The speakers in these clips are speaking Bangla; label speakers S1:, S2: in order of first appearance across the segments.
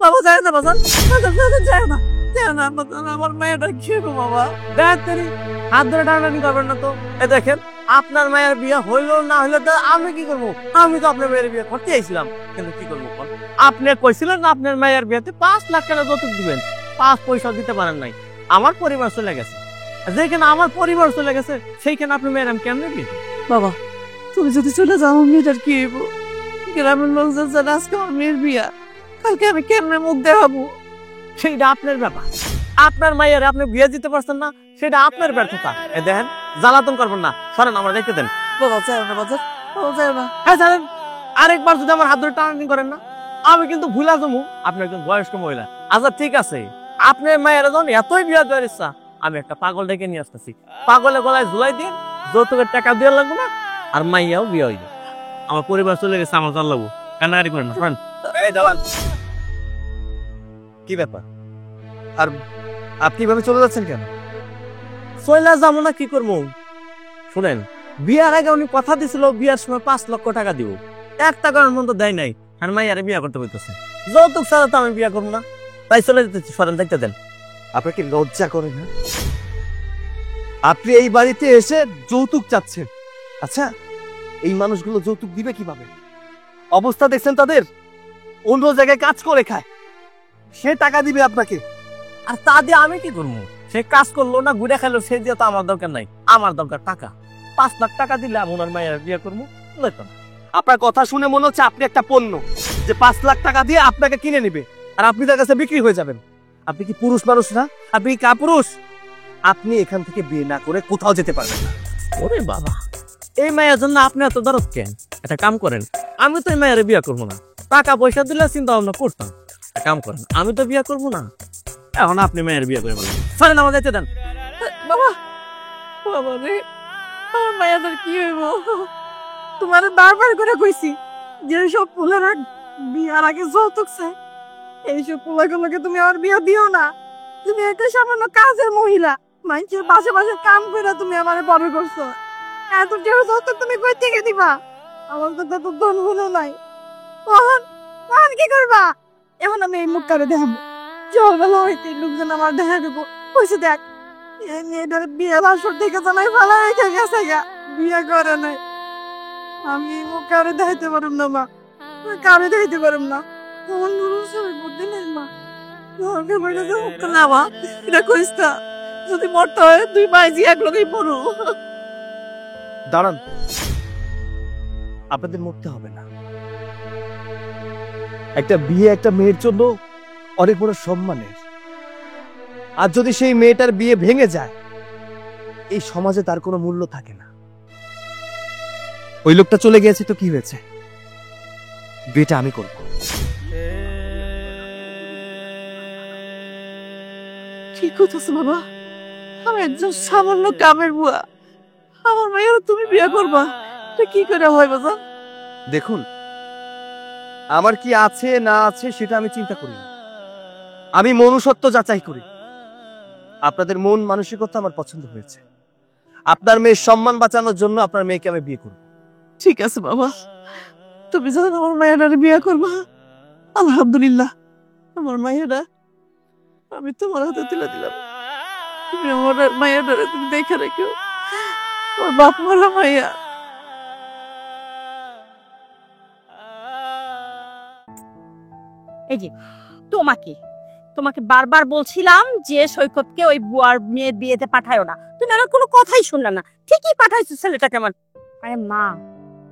S1: বাবা যায় না বাজান, যায় না, যায় না, আমার মেয়েটা কি হবে বাবা? ডাক্তারি হাত ধরে টানাটানি করবেন না তো। এ দেখেন, আপনার মায়ের বিয়ে হইলো না হইলো তো আমি কি করবো? আমি তো আপনার মেয়ের বিয়ে করতে আইছিলাম, কিন্তু কি করবো? আপনি কইছিলেন না আপনার মায়ের বিয়েতে 5 লাখ টাকা যৌতুক দিবেন, 5 পয়সা দিতে পারেন নাই। আমার পরিবার চলে গেছে, যেখানে আমার পরিবার চলে গেছে সেইখানে আপনি মেয়ের আমি কেমনে বিয়ে? বাবা তুমি যদি চলে যাও মেয়েটার কি হইব? গ্রামের লোকজন জানে আজকে আমার মেয়ের বিয়া, কালকে আমি কেমনে মুখ দেখাবো? সেইটা আপনার ব্যাপার। আপনার মায়ের আপনি বিয়ে দিতে পারছেন না, সেটা আপনার ব্যর্থতা। এ দেখেন, জ্বালাতন করবেন না, সরেন, আমরা দেখতে দেন। বাবা চাই না বাজার, বাবা চাই না। হ্যাঁ জানেন, আরেকবার যদি আমার হাত ধরে টানাটানি করেন না, আমি কিন্তু ভুলা জমু আপনি একজন বয়স্ক মহিলা। আচ্ছা ঠিক আছে, আপনার মায়ের যখন এতই বিয়ে দেওয়ার ইচ্ছা, আমি একটা পাগল ডেকে নিয়ে আসতেছি। পাগলের গলায় ঝুলাই দিন, যৌতুকের টাকা দিয়ে লাগবো না, আর মাইয়াও বিয়ে হইবে। আমার পরিবার চলে গেছে, আমার চল লাগবো, কান্নাকাটি করেন না। শোনেন
S2: কি ব্যাপার? আর আপনি এভাবে চলে যাচ্ছেন কেন?
S1: চলে যাবো না কি করবো? শুনেন, বিয়ার আগে উনি কথা দিছিল বিয়ার সময় 5 লক্ষ টাকা দিব, 1 টাকার মতো দেয় নাই, আর মাইয়ারে বিয়া করতে বলতেছে। যৌতুক ছাড়া তো আমি বিয়া করবো না, তাই চলে যেতেছি। সরেন, দেখতে দেন।
S2: আপনার কি লজ্জা করে না? আপনি এই বাড়িতে এসে যৌতুক চাচ্ছেন? আচ্ছা, এই মানুষগুলো যৌতুক দিবে কিভাবে? অবস্থা দেখছেন তাদের? অন্য জায়গায় কাজ করে খায়, সে টাকা দিবে আপনাকে।
S1: আর তা দিয়ে আমি কি করবো? সে কাজ করলো না, ঘুরে খেলো, সে দিয়ে তো আমার দরকার নাই। আমার দরকার টাকা। 5 লাখ টাকা দিলে আমি ওনার মায়ের বিয়ে করবো।
S2: আপনার কথা শুনে মনে হচ্ছে আপনি একটা পণ্য, যে 5 লাখ টাকা দিয়ে আপনাকে কিনে নিবে আর আপনি তার কাছে বিক্রি হয়ে যাবেন। আপনি কি পুরুষ মানুষ না? আপনি কি কাপুরুষ? আপনি এখান থেকে বিয়ে না করে কোথাও যেতে পারবেন না।
S1: ওরে বাবা, এই মায়ের জন্য আপনি এত দরদ কেন? একটা কাম করেন, আমি তো এই মায়ের বিয়ে করবো না। টাকা পয়সা দিলে চিন্তা ভাবনা করতাম। একটা কাম করেন, আমি তো বিয়ে করবো না, এখন আপনি মেয়ের বিয়ে করে বলেন। সরেন, আমার যেতে দেন। বাবা, বাবা রে, আমার মায়ের কি হইব? তোমার বারবার করে কইছি যে সব পোলারা বিয়ার আগে যৌতুক চায়, এইসব পোলাগুলোকে তুমি আর বিয়ে দিও না। তুমি একটা সামান্য কাজের মহিলা, মানুষের পাশে পাশে কাম করে তুমি আমারে বড় করছো। এত টাকা যৌতুক তুমি কই থেকে দিবা? আমার তো তত ধন হলো নাই। তখন তখন কি করবা? এখন আমি এই মুখ করে দেখাবো, জলবেলা হইতে লোকজন আমার দেখা দেবো, কইছে দেখ মেয়েটার বিয়ে বাসর থেকে জানাই ভালো রেখে গেছে গা, বিয়ে করে নাই। আমি এই মুখ কারে দেখাইতে পারব না মা, কারে দেখাইতে পারব না। তখন সবাই বুদ্ধি নেই মা, না মা, এটা কইস না। যদি মরতে হয় 2 ভাইজি এক লগেই মরু।
S2: দাঁড়ান, আপনাদের মরতে হবে না। একটা বিয়ে একটা মেয়ের জন্য অনেক বড় সম্মানের। আর যদি সেই মেয়েটার বিয়ে ভেঙে যায়, এই সমাজে তার কোনো মূল্য থাকে না। ওই লোকটা চলে গিয়েছে তো কি হয়েছে, বিয়েটা আমি করব।
S1: ঠিক কথা বাবা, আমি একজন সামান্য কামের বুয়া, আমার মেয়ের তুমি বিয়ে করবা, এটা কি করে হয় বাবা?
S2: দেখুন, আমার কি আছে না আছে সেটা আমি চিন্তা করি না, আমি মনুষ্যত্ব যাচাই করি। আপনাদের মন মানসিকতা আমার পছন্দ হয়েছে। আপনার মেয়ের সম্মান বাঁচানোর জন্য আপনার মেয়েকে আমি বিয়ে করব।
S1: ঠিক আছে বাবা, তুমি যখন আমার মায়ের বিয়ে করবা, আলহামদুলিল্লাহ। আমার মায়েরা আমি তোমার হাতে তুলে দিলাম। তুমি আমার মায়ের তুমি দেখে রেখো, আমার বাপ মারা মাইয়া।
S3: এই যে তোমাকে তোমাকে বারবার বলছিলাম যে সৈকতকে ওই বুয়ার মেয়ের বিয়েতে পাঠায়ো না, তুমি আমার কোনো কথাই শুনলে না। ঠিকই পাঠাইছো ছেলেটাকে আমার।
S4: আরে মা,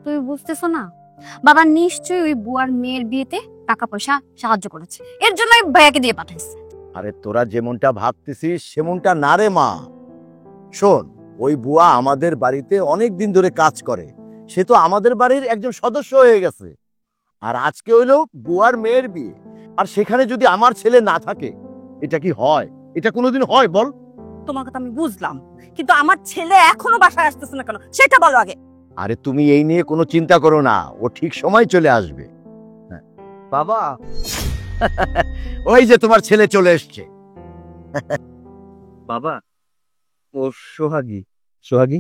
S4: তুমি বুঝতেছো না? বাবা নিশ্চয়ই ওই বুয়ার মেয়ের বিয়েতে টাকা পয়সা সাহায্য করেছে, এর জন্য ভাইয়াকে দিয়ে পাঠাইছে।
S5: আরে তোরা যেমনটা ভাবতেছিস সেমনটা না রে মা। শোন, ওই বুয়া আমাদের বাড়িতে অনেক দিন ধরে কাজ করে, সে তো আমাদের বাড়ির একজন সদস্য হয়ে গেছে। আর আজকে হইলো বুয়ার মেয়ের বিয়ে, আর সেখানে যদি আমার ছেলে না থাকে, এটা কি হয়? এটা কোনোদিন হয় বল?
S3: তোমার কথা আমি বুঝলাম, কিন্তু আমার ছেলে এখনো বাসায় আসতেছে না কেন সেটা বলো আগে।
S5: আরে তুমি এই নিয়ে কোনো চিন্তা করো না, ও ঠিক সময় চলে আসবে।
S2: বাবা,
S5: ওই যে তোমার ছেলে চলে এসছে।
S2: বাবা, ও সোহাগী। সোহাগী,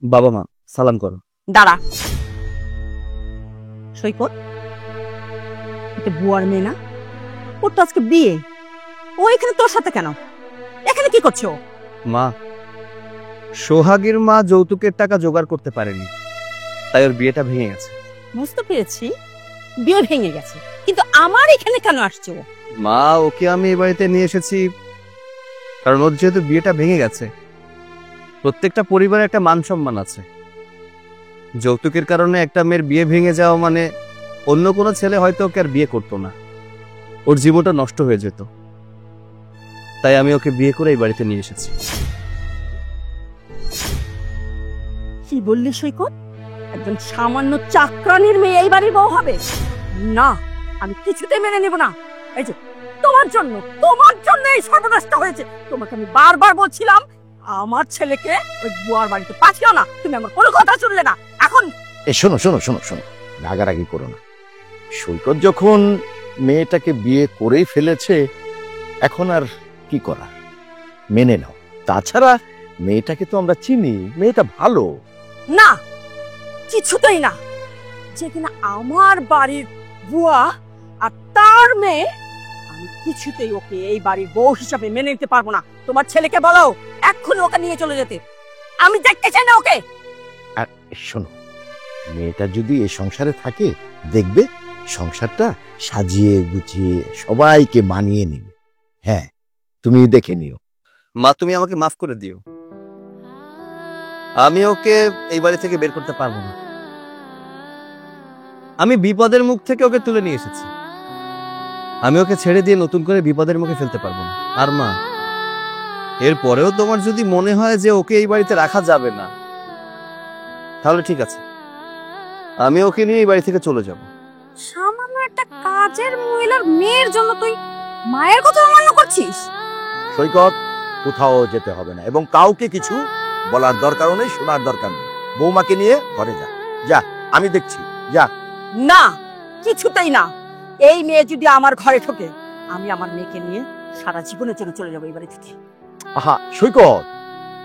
S2: বাবা মা সালাম করো।
S3: দাঁড়া, সৈকত এটা বুয়ার মেয়ে না? ওর তো আজকে বিয়ে, ও এখানে তোর সাথে কেন? এখানে কি করছো?
S2: মা, সোহাগীর মা যৌতুকের টাকা জোগাড় করতে পারেনি, তাই ওর বিয়েটা ভেঙে গেছে।
S3: বুঝতে পেরেছি, বিয়ে ভেঙে গেছে, কিন্তু আমার এখানে কেন আসছো?
S2: মা, ওকে আমি এই বাড়িতে নিয়ে এসেছি কারণ ওর যেহেতু বিয়েটা ভেঙে গেছে, প্রত্যেকটা পরিবারে একটা মান সম্মান আছে। যৌতুকের কারণে একটা মেয়ের বিয়ে ভেঙে যাওয়া মানে অন্য কোনো ছেলে হয়তো ওকে আর বিয়ে করতো না, ওর জীবনটা নষ্ট হয়ে যেত। তাই আমি ওকে বিয়ে করে এই বাড়িতে নিয়ে এসেছি।
S3: কি বললি সৈকত? একজন সামান্য চাকরানির মেয়ে এই বাড়ির বউ হবে? না, আমি কিছুতেই মেনে নেব না। এই যে তোমার জন্য এই সর্বনাশটা হয়েছে। তোমাকে আমি বারবার বলছিলাম আমার ছেলেকে ওই বুয়ার বাড়িতে পাঠিও না, তুমি আমার কোনো কথা শুনলে না। এখন
S5: শোনো শোনো শোনো শোনো, রাগারাগি করো না। সৈকত যখন মেয়েটাকে বিয়ে করেই ফেলেছে, এখন আর কি করার, মেনে নাও। তাছাড়া মেয়েটাকে তো আমরা চিনি, মেয়েটা ভালো।
S3: না, কিছুতেই না। যে কিনা আমার বাড়ির বুয়া আর তার মেয়ে, আমি কিছুতেই ওকে এই বাড়ির বউ হিসাবে মেনে নিতে পারবো না। তোমার ছেলেকে বলো এক্ষুনি ওকে নিয়ে চলে যেতে, আমি দেখতে চাই না ওকে।
S5: আর শোনো, মেয়েটা যদি এ সংসারে থাকে, দেখবে সংসারটা সাজিয়ে গুছিয়ে সবাইকে মানিয়ে নিবে। হ্যাঁ, তুমি দেখে নিও।
S2: মা, তুমি আমাকে মাফ করে দিও, আমি ওকে এই বাড়ি থেকে বের করতে পারবো না। আমি বিপদের মুখ থেকে ওকে তুলে নিয়ে এসেছি, আমি ওকে ছেড়ে দিয়ে নতুন করে বিপদের মুখে ফেলতে পারবো না। আর মা, এরপরেও তোমার যদি মনে হয় যে ওকে এই বাড়িতে রাখা যাবে না, তাহলে ঠিক আছে, আমি ওকে নিয়ে এই বাড়ি থেকে চলে যাব।
S4: সামান্য একটা কাজের মহিলার মেয়ের জন্য তুই মায়ের কথা অমান্য করছিস?
S5: সৈকত, কোথাও যেতে হবে না এবং কাউকে কিছু বলার দরকারও নেই, শোনার দরকার নেই। বৌমাকে নিয়ে ঘরে যা, যা, আমি দেখছি, যা।
S3: না, কিছুতেই না। এই মেয়ে যদি আমার ঘরে ঢোকে, আমি আমার মেয়েকে নিয়ে সারা জীবনের জন্য চলে যাবো এই বাড়ি থেকে।
S5: আহা সৈকত,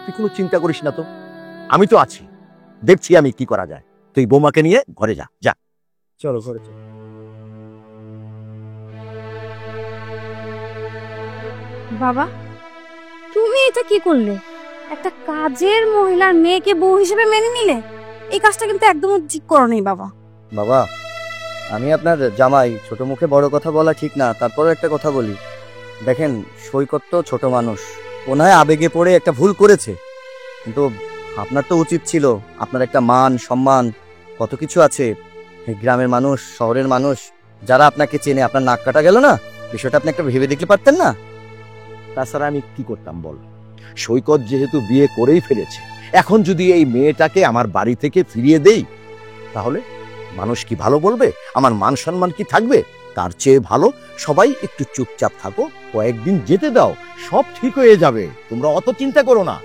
S5: তুই কোনো চিন্তা করিস না তো, আমি তো আছি, দেখছি আমি কি করা যায়। তুই বৌমাকে নিয়ে ঘরে যা, যা।
S2: চলো ঘরে চলো।
S4: বাবা, তুমি এটা কি করলে? একটা কাজের মহিলার মেয়েকে বউ হিসেবে মেনে নিলে? এই কাজটা কিন্তু একদম ঠিক করো নাই বাবা।
S6: বাবা, আমি আপনার জামাই, ছোট মুখে বড় কথা বলা ঠিক না, তারপরও একটা কথা বলি। দেখেন, সৈকত তো ছোট মানুষ, ও নয় আবেগে পড়ে একটা ভুল করেছে, কিন্তু আপনার তো উচিত ছিল, আপনার একটা মান সম্মান কত কিছু আছে। এই গ্রামের মানুষ, শহরের মানুষ যারা আপনাকে চেনে, আপনার নাক কাটা গেল না, বিষয়টা আপনি একটা ভেবে দেখতে পারতেন না?
S5: তাছাড়া আমি কি করতাম বল? সৈকত যেহেতু বিয়ে করেই ফেলেছে, এখন যদি এই মেয়েটাকে আমার বাড়ি থেকে ফিরিয়ে দেই, তাহলে মানুষ কি ভালো বলবে? আমার মান সম্মান কি থাকবে? তার চেয়ে ভালো সবাই একটু চুপচাপ থাকো, কয়েকদিন যেতে দাও, সব ঠিক হয়ে যাবে। তোমরা অত চিন্তা করো না।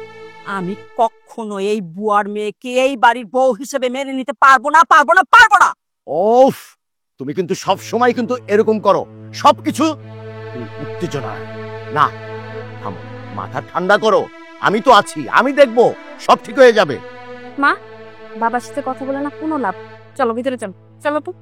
S3: আমি কখনো এই বুয়ার মেয়েকে এই বাড়ির বউ হিসেবে মেনে নিতে পারবো না, পারবো না, পারবো না।
S5: ওফ, তুমি কিন্তু সব সময় কিন্তু এরকম করো, সবকিছু উত্তেজনা। না, থামো, মাথা ঠান্ডা করো, আমি তো আছি, আমি দেখবো, সব ঠিক হয়ে যাবে।
S4: মা, বাবার সাথে কথা বলে না কোনো লাভ, চলো ভিতরে চলো। চলো তো।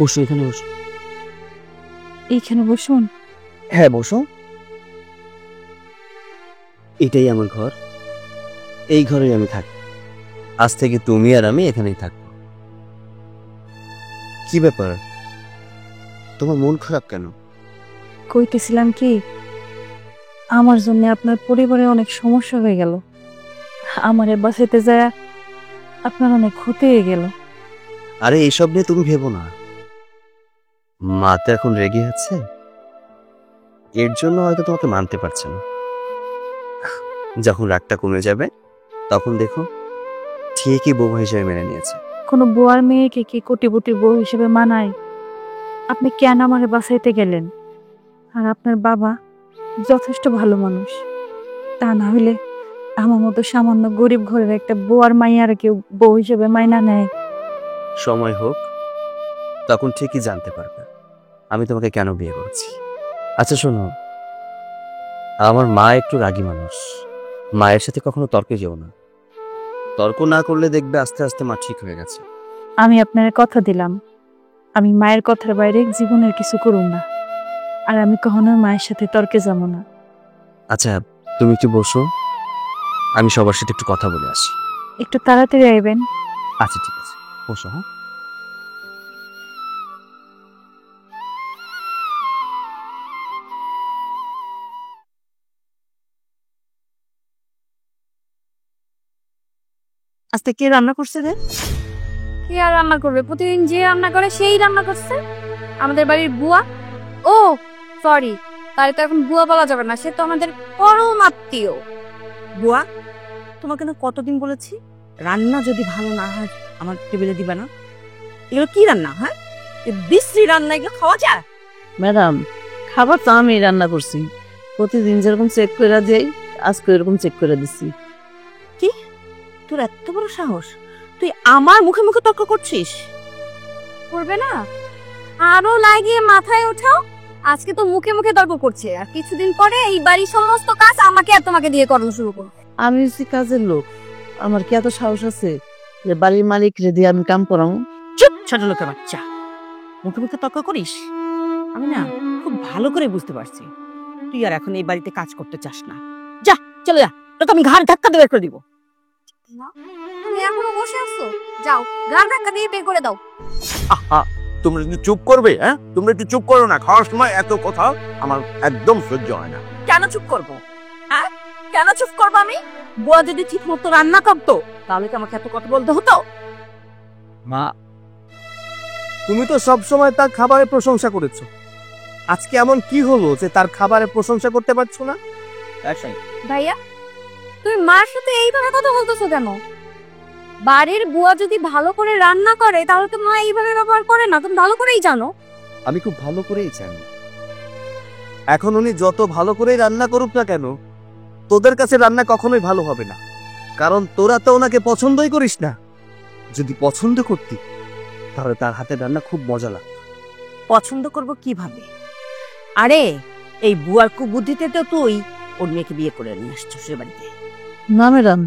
S1: বসো, এখানে বসো।
S4: এইখানে বসুন।
S6: হ্যাঁ, বসো।
S1: এটাই আমার ঘর, এই ঘরেই আমি থাকি। আজ থেকে তুমি আর আমি এখানেই থাকবো। কি ব্যাপার, তোমার মন খারাপ কেন?
S7: কইতেছিলাম কি, আমার জন্য আপনার পরিবারে অনেক সমস্যা হয়ে গেল, আমারে বাঁচাইতে যায় আপনার অনেক ক্ষতি হয়ে গেল।
S1: আরে এইসব নিয়ে তুমি ভেবো না, মা তো এখন রেগে আছে, এর জন্য হয়তো তোমাকে মানতে পারছে না। যখন রাগটা কমে যাবে তখন দেখো ঠিকই বউ হিসেবে মেনে নিয়েছে।
S7: কোনো বুয়ার মেয়েকে কি কোটিপতির বউ হিসেবে মানায়? আপনি কেন আমারে বাঁচাইতে গেলেন? আর আপনার বাবা যথেষ্ট ভালো মানুষ, তা না হইলে আমার মতো সামান্য গরিব ঘরের একটা বুয়ার মাইয়ার কেউ বউ হিসেবে মাইনা নেয়?
S1: সময় হোক, তখন ঠিকই জানতে পারবে আমি তোমাকে কেন বিয়ে করেছি। আচ্ছা শোনো, আমার মা একটু রাগী মানুষ,
S6: মায়ের সাথে কখনো তর্কে যেও না। তর্ক না করলে দেখবে আস্তে আস্তে মা ঠিক হয়ে গেছে।
S7: আমি আপনার কথা দিলাম, আমি মায়ের কথার বাইরে জীবনের কিছু করুন না, আর আমি কখনো মায়ের সাথে তর্কে যাব না।
S6: আচ্ছা তুমি একটু বসো, আমি সবার সাথে একটু কথা বলে আসি।
S7: একটু তাড়াতাড়ি আইবেন।
S6: আচ্ছা ঠিক আছে, বসো। হ্যাঁ,
S3: আজকে কে রান্না করছে রে?
S4: কে আর রান্না করবে? প্রতিদিন যে রান্না করে সেই রান্না করছে। আমাদের বাড়ির বুয়া। ও সরি, তাই তো এখন বুয়া বলা যাবে না, সে তো আমাদের পরম আত্মীয়।
S3: বুয়া, তোমাকে না কতদিন বলেছি রান্না যদি ভালো না হয় আমার টেবিলে দিবা না। এগুলো কি রান্না? হ্যাঁ, বিশ্রী রান্না, এগুলো খাওয়া যায়?
S8: ম্যাডাম, খাবার তো আমি রান্না করছি, প্রতিদিন যেরকম চেক করে দেই আজকে এরকম চেক করে দিচ্ছি।
S3: কি, তোর এত বড় সাহস? তুই আমার মুখে মুখে তর্ক করছিস?
S4: করবে না? আরো লাগিয়ে মাথায় ওঠাও। আজকে তো মুখে মুখে তর্ক করছে, আর কিছুদিন পরে এই বাড়ির সমস্ত কাজ আমাকে আর তোমাকে দিয়ে করানো শুরু করো।
S8: আমি হচ্ছি কাজের লোক, আমার কি এত সাহস আছে যে বাড়ির মালিক রেডি আমি কাম করাম?
S3: চুপ, ছোট লোকের বাচ্চা, মুখে মুখে তর্ক করিস? আমি না খুব ভালো করে বুঝতে পারছি তুই আর এখন এই বাড়িতে কাজ করতে চাস না। যা, চলে যা, তোকে আমি ঘাড় ধাক্কা দিয়ে বের করে দিব।
S4: তুমি এখনো বসে আছো? যাও, গাড় ধাক্কা দিয়ে বের করে দাও।
S5: আহা, তোমরা একটু চুপ করবে? হ্যাঁ, তোমরা একটু চুপ করো না। খাওয়ার সময় এত কথা আমার একদম সহ্য হয় না।
S3: কেন চুপ করবো? হ্যাঁ, কেন চুপ করবো আমি? বুয়া যদি ঠিক মতো রান্না করতো তাহলে কি আমাকে এত কথা বলতে হতো?
S2: মা, তুমি তো সব সময় তার খাবারের প্রশংসা করেছো, আজকে এমন কি হলো যে তার খাবারের প্রশংসা করতে পারছো না?
S4: ভাইয়া, তুমি মার সাথে এইভাবে কথা বলতেছো কেন? বাড়ির বুয়া যদি ভালো করে রান্না করে তাহলে তো মা এইভাবে ব্যবহার করে না, তুমি ভালো করেই জানো।
S2: আমি খুব ভালো করেই জানি। এখন উনি যত ভালো করেই রান্না করুক না কেন, তোদের কাছে রান্না কখনোই ভালো হবে না, কারণ তোরা তো ওনাকে পছন্দই করিস না। যদি পছন্দ করতি তাহলে তার হাতের রান্না খুব মজা লাগতো।
S3: পছন্দ করব কিভাবে? আরে এই বুয়ার কুবুদ্ধিতে তো তুই ওর মেয়েকে বিয়ে করে নিয়ে আসছিস সে বাড়িতে।
S8: না ম্যাডাম,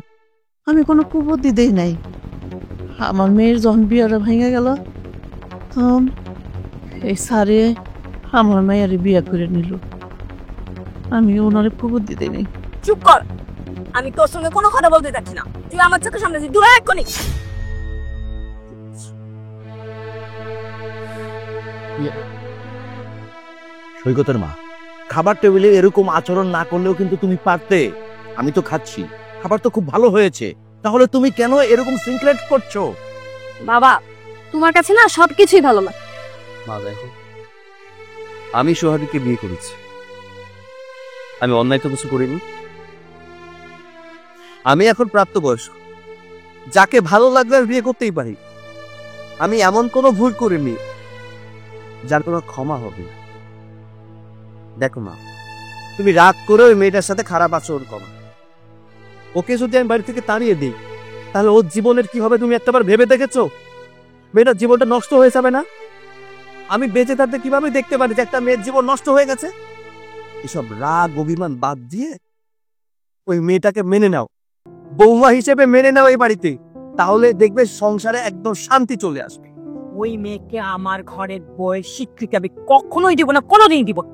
S8: আমি কোনো কুবুদ্ধি দেই নাই। আমার মেয়ের যখন বিয়েটা ভেঙে গেল তখন এই সারে আমার মেয়ের বিয়ে করে নিল, আমি ওনারে কুবুদ্ধি দেই নাই।
S3: চুপ কর, আমি তোর সঙ্গে কোনো কথা বলতে যাচ্ছি না। তুই আমার চোখের সামনে দূরে এক্ষুনি।
S5: সৈকতের মা, খাবার টেবিলে এরকম আচরণ না করলেও কিন্তু তুমি পারতে। আমি তো খাচ্ছি, খাবার তো খুব ভালো হয়েছে, তাহলে তুমি কেন এরকম সিনক্রেট করছো?
S4: বাবা, তোমার কাছে না সবকিছুই ভালো লাগে।
S6: মা দেখো, আমি সোহাগীকে বিয়ে করেছি, আমি অন্যায় তো কিছু করিনি।
S2: আমি এখন প্রাপ্তবয়স্ক, যাকে ভালো লাগলে আমি বিয়ে করতেই পারি। আমি এমন কোনো ভুল করিনি যার কোনো ক্ষমা হবে না। দেখো মা, তুমি রাগ করে ওই মেয়েটার সাথে খারাপ আচরণ করো। ওকে যদি আমি বাড়ি থেকে তাড়িয়ে দিই তাহলে ওর জীবনের কি হবে তুমি একটাবার ভেবে দেখেছো? মেয়েটার জীবনটা নষ্ট হয়ে যাবে না? আমি বেঁচে থাকতে কিভাবে দেখতে পারি যে একটা মেয়ের জীবন নষ্ট হয়ে গেছে? এসব রাগ অভিমান বাদ দিয়ে ওই মেয়েটাকে মেনে নাও, বৌমা হিসেবে মেনে নাও এই বাড়িতে, তাহলে দেখবে সংসারে একদম শান্তি চলে আসবে।
S3: ওই মেয়েকে আমার ঘরের বউয়ের স্বীকৃতি আমি কখনোই দিব না, কোনোদিন দিব না।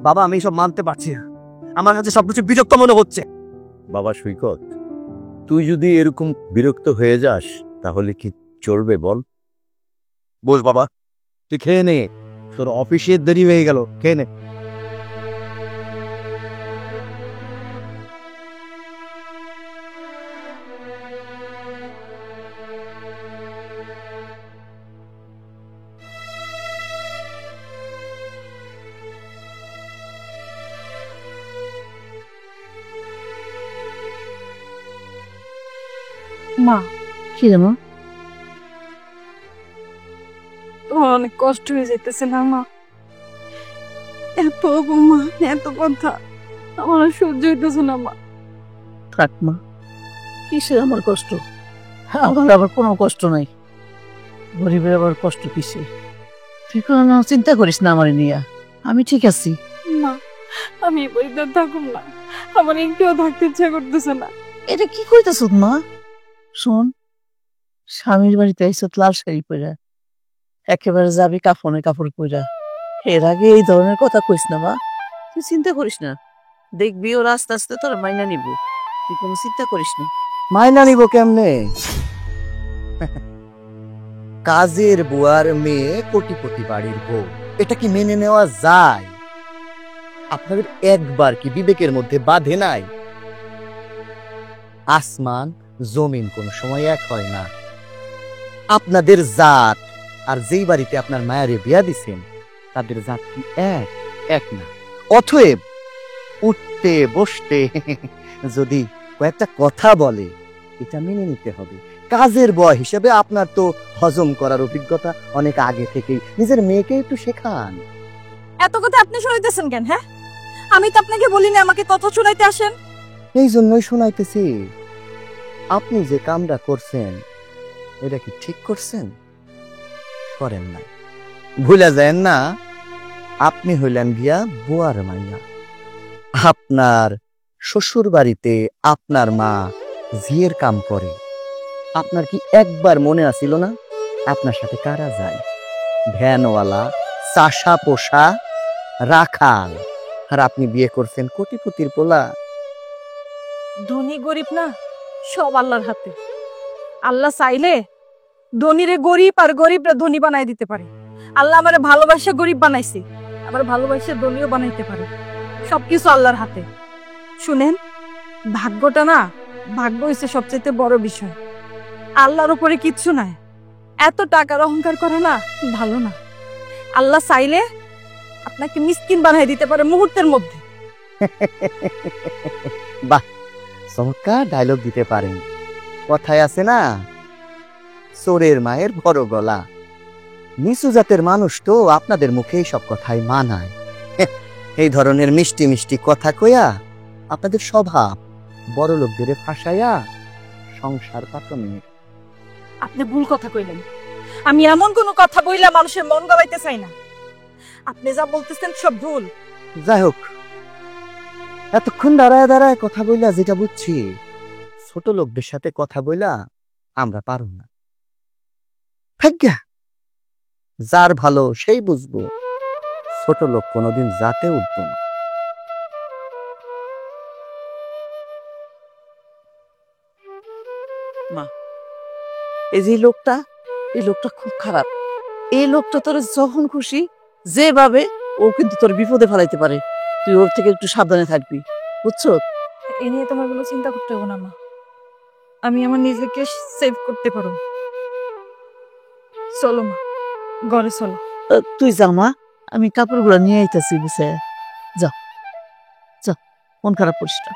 S2: বাবা, আমি সব মানতে পারছি না, আমার কাছে সবকিছু বিরক্ত মনে হচ্ছে।
S5: বাবা সৈকত, তুই যদি এরকম বিরক্ত হয়ে যাস তাহলে কি চলবে বল? বস বাবা,
S2: তুই খেয়ে নে, তোর অফিসে দেরি হয়ে গেল, খেয়ে নে।
S7: মা,
S8: কি রে মা?
S7: তোমার অনেক কষ্ট হয়ে যেতেছে না মা? এত অপমান, এত কথা আমার আর সহ্য হইতেছে না মা।
S8: থাক মা, কিসের আমার কষ্ট? আমার আবার কোনো কষ্ট নাই, গরিবের আবার কষ্ট কিসে? তুই কোনো চিন্তা করিস না আমার নিয়ে, আমি ঠিক আছি।
S7: মা, আমি এই বাড়িতে থাকুম না, আমার একটুও থাকতে ইচ্ছা করতেছে না।
S8: এটা কি কইতাছ মা? শোন, স্বামীর বাড়িতে আইসত লাল শাড়ি পরা, একেবারে যাবি কাফনে কাপড় পরা। এর আগে এই ধরনের কথা কইস না মা। তুই চিন্তা করিস না, দেখবি ওর আস্তে আস্তে তোর মাইনা নিব। তুই কোনো চিন্তা করিস না।
S6: মাইনা নিব কেমনে? কাজের বুয়ার মেয়ে কোটিপতি বাড়ির বউ, এটা কি মেনে নেওয়া যায়? আপনাদের একবার কি বিবেকের মধ্যে বাধে নাই? আসমান জমিন কোন সময় এক হয় না। আপনাদের জাত আর যেই বাড়িতে আপনার মায়ারে বিয়া দিছেন তাদের জাত কি এক না। অতএব উঠতে বসতে যদি কয়েকটা কথা বলে এটা মেনে নিতে হবে। কাজের বয় হিসেবে আপনার তো হজম করার অভিজ্ঞতা অনেক আগে থেকেই, নিজের মেয়েকে একটু শেখান।
S3: এত কথা আপনি শুনাইতেছেন কেন? হ্যাঁ, আমি তো আপনাকে বলিনি আমাকে কথা শুনাইতে আসেন।
S6: এই জন্যই শোনাইতেছি, আপনি যে কামটা করছেন এটা কি ঠিক করছেন? করেন না, ভুলে যায়েন না আপনি হইলেন গিয়া বুয়ার মাইয়া। আপনার শ্বশুর বাড়িতে আপনার মা ঝিয়ের কাম করে। আপনার কি একবার মনে আসিল না আপনার সাথে কারা যায়? ভ্যানওয়ালা, চাষা পোষা, রাখাল। আর আপনি বিয়ে করছেন কোটিপতির পোলা।
S3: ধনী গরিব না, সব আল্লাহর হাতে। আল্লাহ চাইলে ধনীরে গরিব আর গরিবরা ধনী বানাই দিতে পারে। আল্লাহ আমারে ভালোবাসা গরিব বানাইছে, আবার ভালোবাসা ধনীও বানাইতে পারে। সবকিছু আল্লাহর হাতে। শুনেন, ভাগ্যটা না, ভাগ্য হচ্ছে সবচেয়ে বড় বিষয়। আল্লাহর উপরে কিচ্ছু নাই। এত টাকার অহংকার করে না, ভালো না। আল্লাহ চাইলে আপনাকে মিসকিন বানাই দিতে পারে মুহূর্তের মধ্যে।
S6: বাহ, চমৎকার ডায়লগ দিতে পারেন। কথায় আছে না, চোরের মায়ের বড় গলা। নিচু জাতের মানুষ তো আপনাদের মুখে সব কথাই মানায়। এই ধরনের মিষ্টি মিষ্টি কথা কইয়া আপনাদের স্বভাব বড় লোকদের ফাঁসাইয়া সংসার পাতনের।
S3: আপনি ভুল কথা কইলেন। আমি এমন কোনো কথা বইলা মানুষের মন গলাইতে চাই না। আপনি যা বলতেছেন সব ভুল।
S6: যাই হোক, এতক্ষণ দাঁড়ায় দাঁড়ায় কথা বইলা যেটা বুঝছি, ছোট লোকদের সাথে কথা বইলা আমরা পারব না। ভাগ্যা, যার ভালো সেই বুঝবো। ছোট লোক কোনোদিন জাতে উঠবো না।
S8: এই যে লোকটা, এই লোকটা খুব খারাপ। এই লোকটা তোর যখন খুশি যেভাবে ও কিন্তু তোর বিপদে ফেলাইতে পারে। তুই ওর থেকে একটু সাবধানে থাকবি, বুঝছো?
S3: এ নিয়ে তোমার কোনো চিন্তা করতে হবে না মা। আমি আমার নিজেকে সেভ করতে পারো। চলো মা, ঘরে চলো।
S8: তুই যা মা, আমি কাপড়গুলো নিয়ে আইতাছি। বুঝে যা, যা, মন খারাপ করিস না।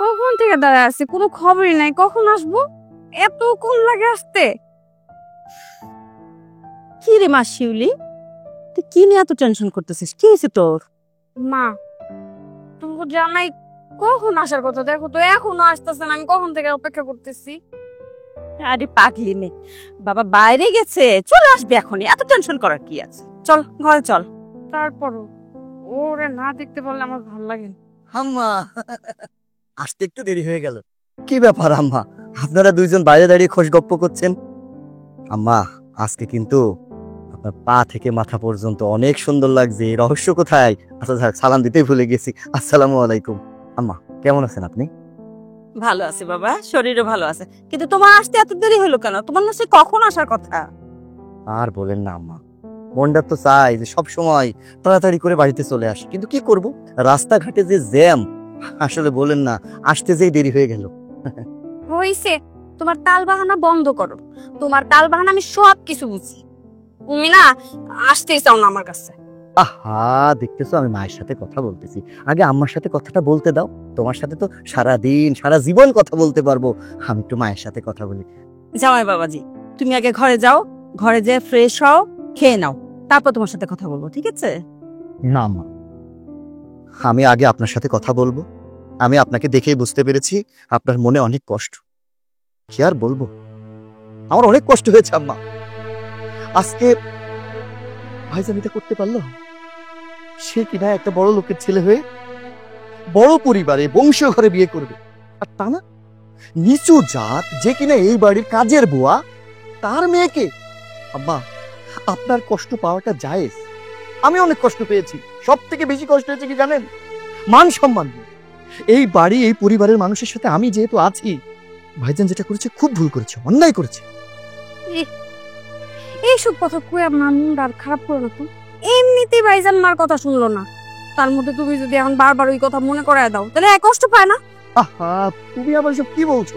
S4: কখন থেকে দাঁড়ায় আছি, কোনো খবরই নাই। কখন আসবো? এত কোন লাগে আসতে?
S3: কি রে মা শিউলি, তুই কি নিয়ে এত টেনশন করতেছিস? কি হয়েছে তোর?
S4: মা, তুমি জানাই কখন আসার কথা, দেখো তো এখনো আসতেছে না। আমি কখন থেকে অপেক্ষা করতেছি।
S3: আরে পাগলি নে, বাবা বাইরে গেছে, চলে আসবে এখনই। এত টেনশন করার কি আছে? চল ঘরে চল।
S4: তারপরও ওরে না দেখতে পারলে আমার ভালো লাগে না।
S6: আম্মা, আসতে একটু দেরি হয়ে গেল। কি ব্যাপার আম্মা, আপনারা দুইজন বাইরে দাঁড়িয়ে খোশ গপ্প করছেন? আম্মা, আজকে কিন্তু আপনার পা থেকে মাথা পর্যন্ত অনেক সুন্দর লাগছে। রহস্য কোথায়? আচ্ছা যাক, সালাম দিতেই ভুলে গেছি। আসসালামু আলাইকুম। আম্মা, কেমন আছেন আপনি?
S3: ভালো আছে বাবা, শরীরও ভালো আছে। কিন্তু তোমার আসতে এত দেরি হলো কেন? তোমার না সে কখন আসার কথা?
S6: আর বলেন না আম্মা, মনটা তো চাই যে সব সময় তাড়াতাড়ি করে বাড়িতে চলে আসি, কিন্তু কি করব, রাস্তাঘাটে যে জ্যাম, আসলে বলেন না, আসতে যেই দেরি হয়ে গেল।
S4: হইছে, তোমার তাল বাহানা বন্ধ করো। তোমার তাল বাহানা আমি সব কিছু বুঝি। তুমি না আসতেই চাও না আমার কাছে।
S6: আহা, দেখতেছো আমি মায়ের সাথে কথা বলতেছি, আগে আম্মার সাথে কথাটা বলতে দাও। তোমার সাথে তো সারা দিন সারা জীবন কথা বলতে পারবো, আমি একটু মায়ের সাথে কথা বলি।
S3: জামাই বাবাজি, তুমি আগে ঘরে যাও, ঘরে যেয়ে ফ্রেশ হও, খেয়ে নাও, তারপর তোমার সাথে কথা বলবো, ঠিক আছে?
S6: না মা, আমি আগে আপনার সাথে কথা বলবো। আমি আপনাকে দেখেই বুঝতে পেরেছি আপনার মনে অনেক কষ্ট। কি আর বলবো, আমার অনেক কষ্ট হয়েছে আম্মা।
S2: আজকে ভাইজান এটা করতে পারলো? সে কিনা একটা বড় লোকের ছেলে হয়ে বড় পরিবারে বংশীয় ঘরে বিয়ে করবে, আর তা না নিচু জাত যে কিনা এই বাড়ির কাজের বুয়া তার মেয়েকে। আম্মা, আপনার কষ্ট পাওয়াটা জায়েজ। আমি অনেক কষ্ট পেয়েছি, সব থেকে বেশি কষ্ট হয়েছে কি জানেন? মান সম্মান নিয়ে। এই বাড়ি এই পরিবারের মানুষের সাথে আমি যেহেতু আছি, ভাইজান যেটা করেছে খুব ভুল করেছে, অন্যায় করেছে।
S3: এইসব কথা কয়ে আমার মনটা আর খারাপ করো না তো। এমনিতেই ভাইজান মার কথা শুনলো না, তার মধ্যে তুমি যদি এখন বারবার ওই কথা মনে করায় দাও তাহলে কষ্ট পায় না?
S2: আহা, তুমি আবার সব কি বলছো?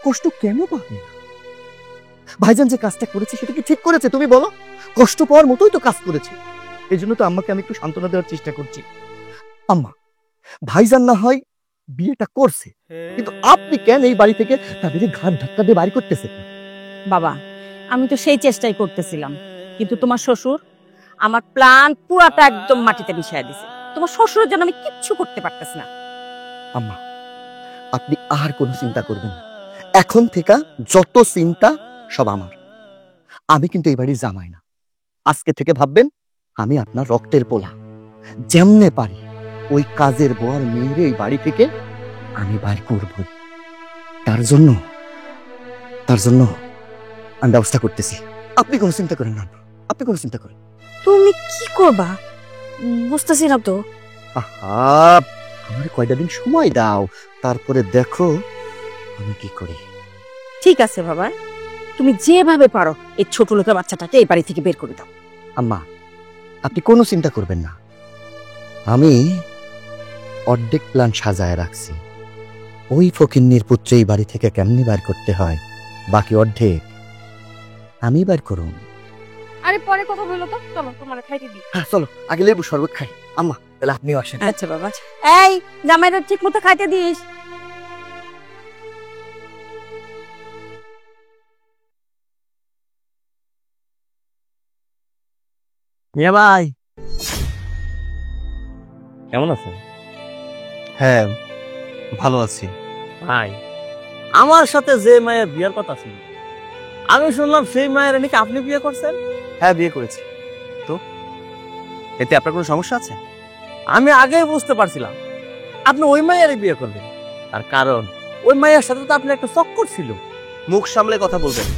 S2: কষ্ট কেন পাবে না? ভাইজান যে কাজটা করেছে সেটা কি ঠিক করেছে তুমি বলো? কষ্ট পাওয়ার মতোই তো কাজ করেছে। এই জন্য তো আম্মাকে আমি একটু সান্ত্বনা দেওয়ার চেষ্টা করছি। আম্মা, ভাইজান না হয় বিয়েটা করছে, কিন্তু আপনি কেন এই বাড়ি থেকে তাদের ঘাট ধাক্কা দিয়ে বাড়ি করতেছেন?
S3: বাবা, আমি তো সেই চেষ্টাই করতেছিলাম, কিন্তু তোমার শ্বশুর আমার প্ল্যান পুরাটা একদম মাটিতে মিশিয়ে দিছে। তোমার শ্বশুরের জন্য আমি কিচ্ছু করতে পারতেছি না।
S2: আম্মা, আপনি আর কোনো চিন্তা করবেন না। এখন থেকে যত চিন্তা সব আমার। আমি কিন্তু এই বাড়ির জামাই না। আজকে থেকে ভাববেন আমি আপনার রক্তের পোলা। যেমনে পারি ওই কাজের বউর মেয়েরে এই বাড়ি থেকে আমি বাইর করবই। তার জন্য আমি ব্যবস্থা করতেছি। আপনি কোনো চিন্তা করেন না, আপনি কোনো চিন্তা করেন।
S3: তুমি কি করবা বুঝতেছি না তো।
S2: আহা, আমার কয়টা দিন সময় দাও, তারপরে দেখো আমি কি করি।
S3: ঠিক আছে বাবা, তুমি যেভাবে পারো এই ছোট লোকের বাচ্চাটাকে এই বাড়ি থেকে বের করে দাও।
S2: আম্মা, আপনি কোনো চিন্তা করবেন না। আমি অর্ধেক প্ল্যান সাজায় রাখছি। ওই ফকিন্নির পুত্র এই বাড়ি থেকে কেমনি বার করতে হয়, বাকি অর্ধেক আমি বার করুন।
S4: আরে পরে কথা বললো তো, চলো তোমার খাইতে দিই।
S2: হ্যাঁ চলো, আগে লেবু শরবত খাই। আম্মা, তাহলে আপনিও আসেন।
S3: আচ্ছা বাবা, এই জামাইটা ঠিক মতো খাইতে দিস।
S1: মিয়া ভাই, কেমন আছেন?
S2: হ্যাঁ, ভালো আছি।
S1: ভাই, আমার সাথে যে মায়ের বিয়ের কথা ছিল, আমি শুনলাম সেই মায়ের নাকি আপনি বিয়ে করছেন।
S2: হ্যাঁ, বিয়ে করেছি। তো এতে আপনার কোনো সমস্যা আছে?
S1: আমি আগেই বুঝতে পারছিলাম আপনি ওই মায়েরই বিয়ে করবেন, তার কারণ ওই মায়ের সাথে তো আপনার একটা চক্কর ছিল।
S2: মুখ সামলে কথা বলবেন,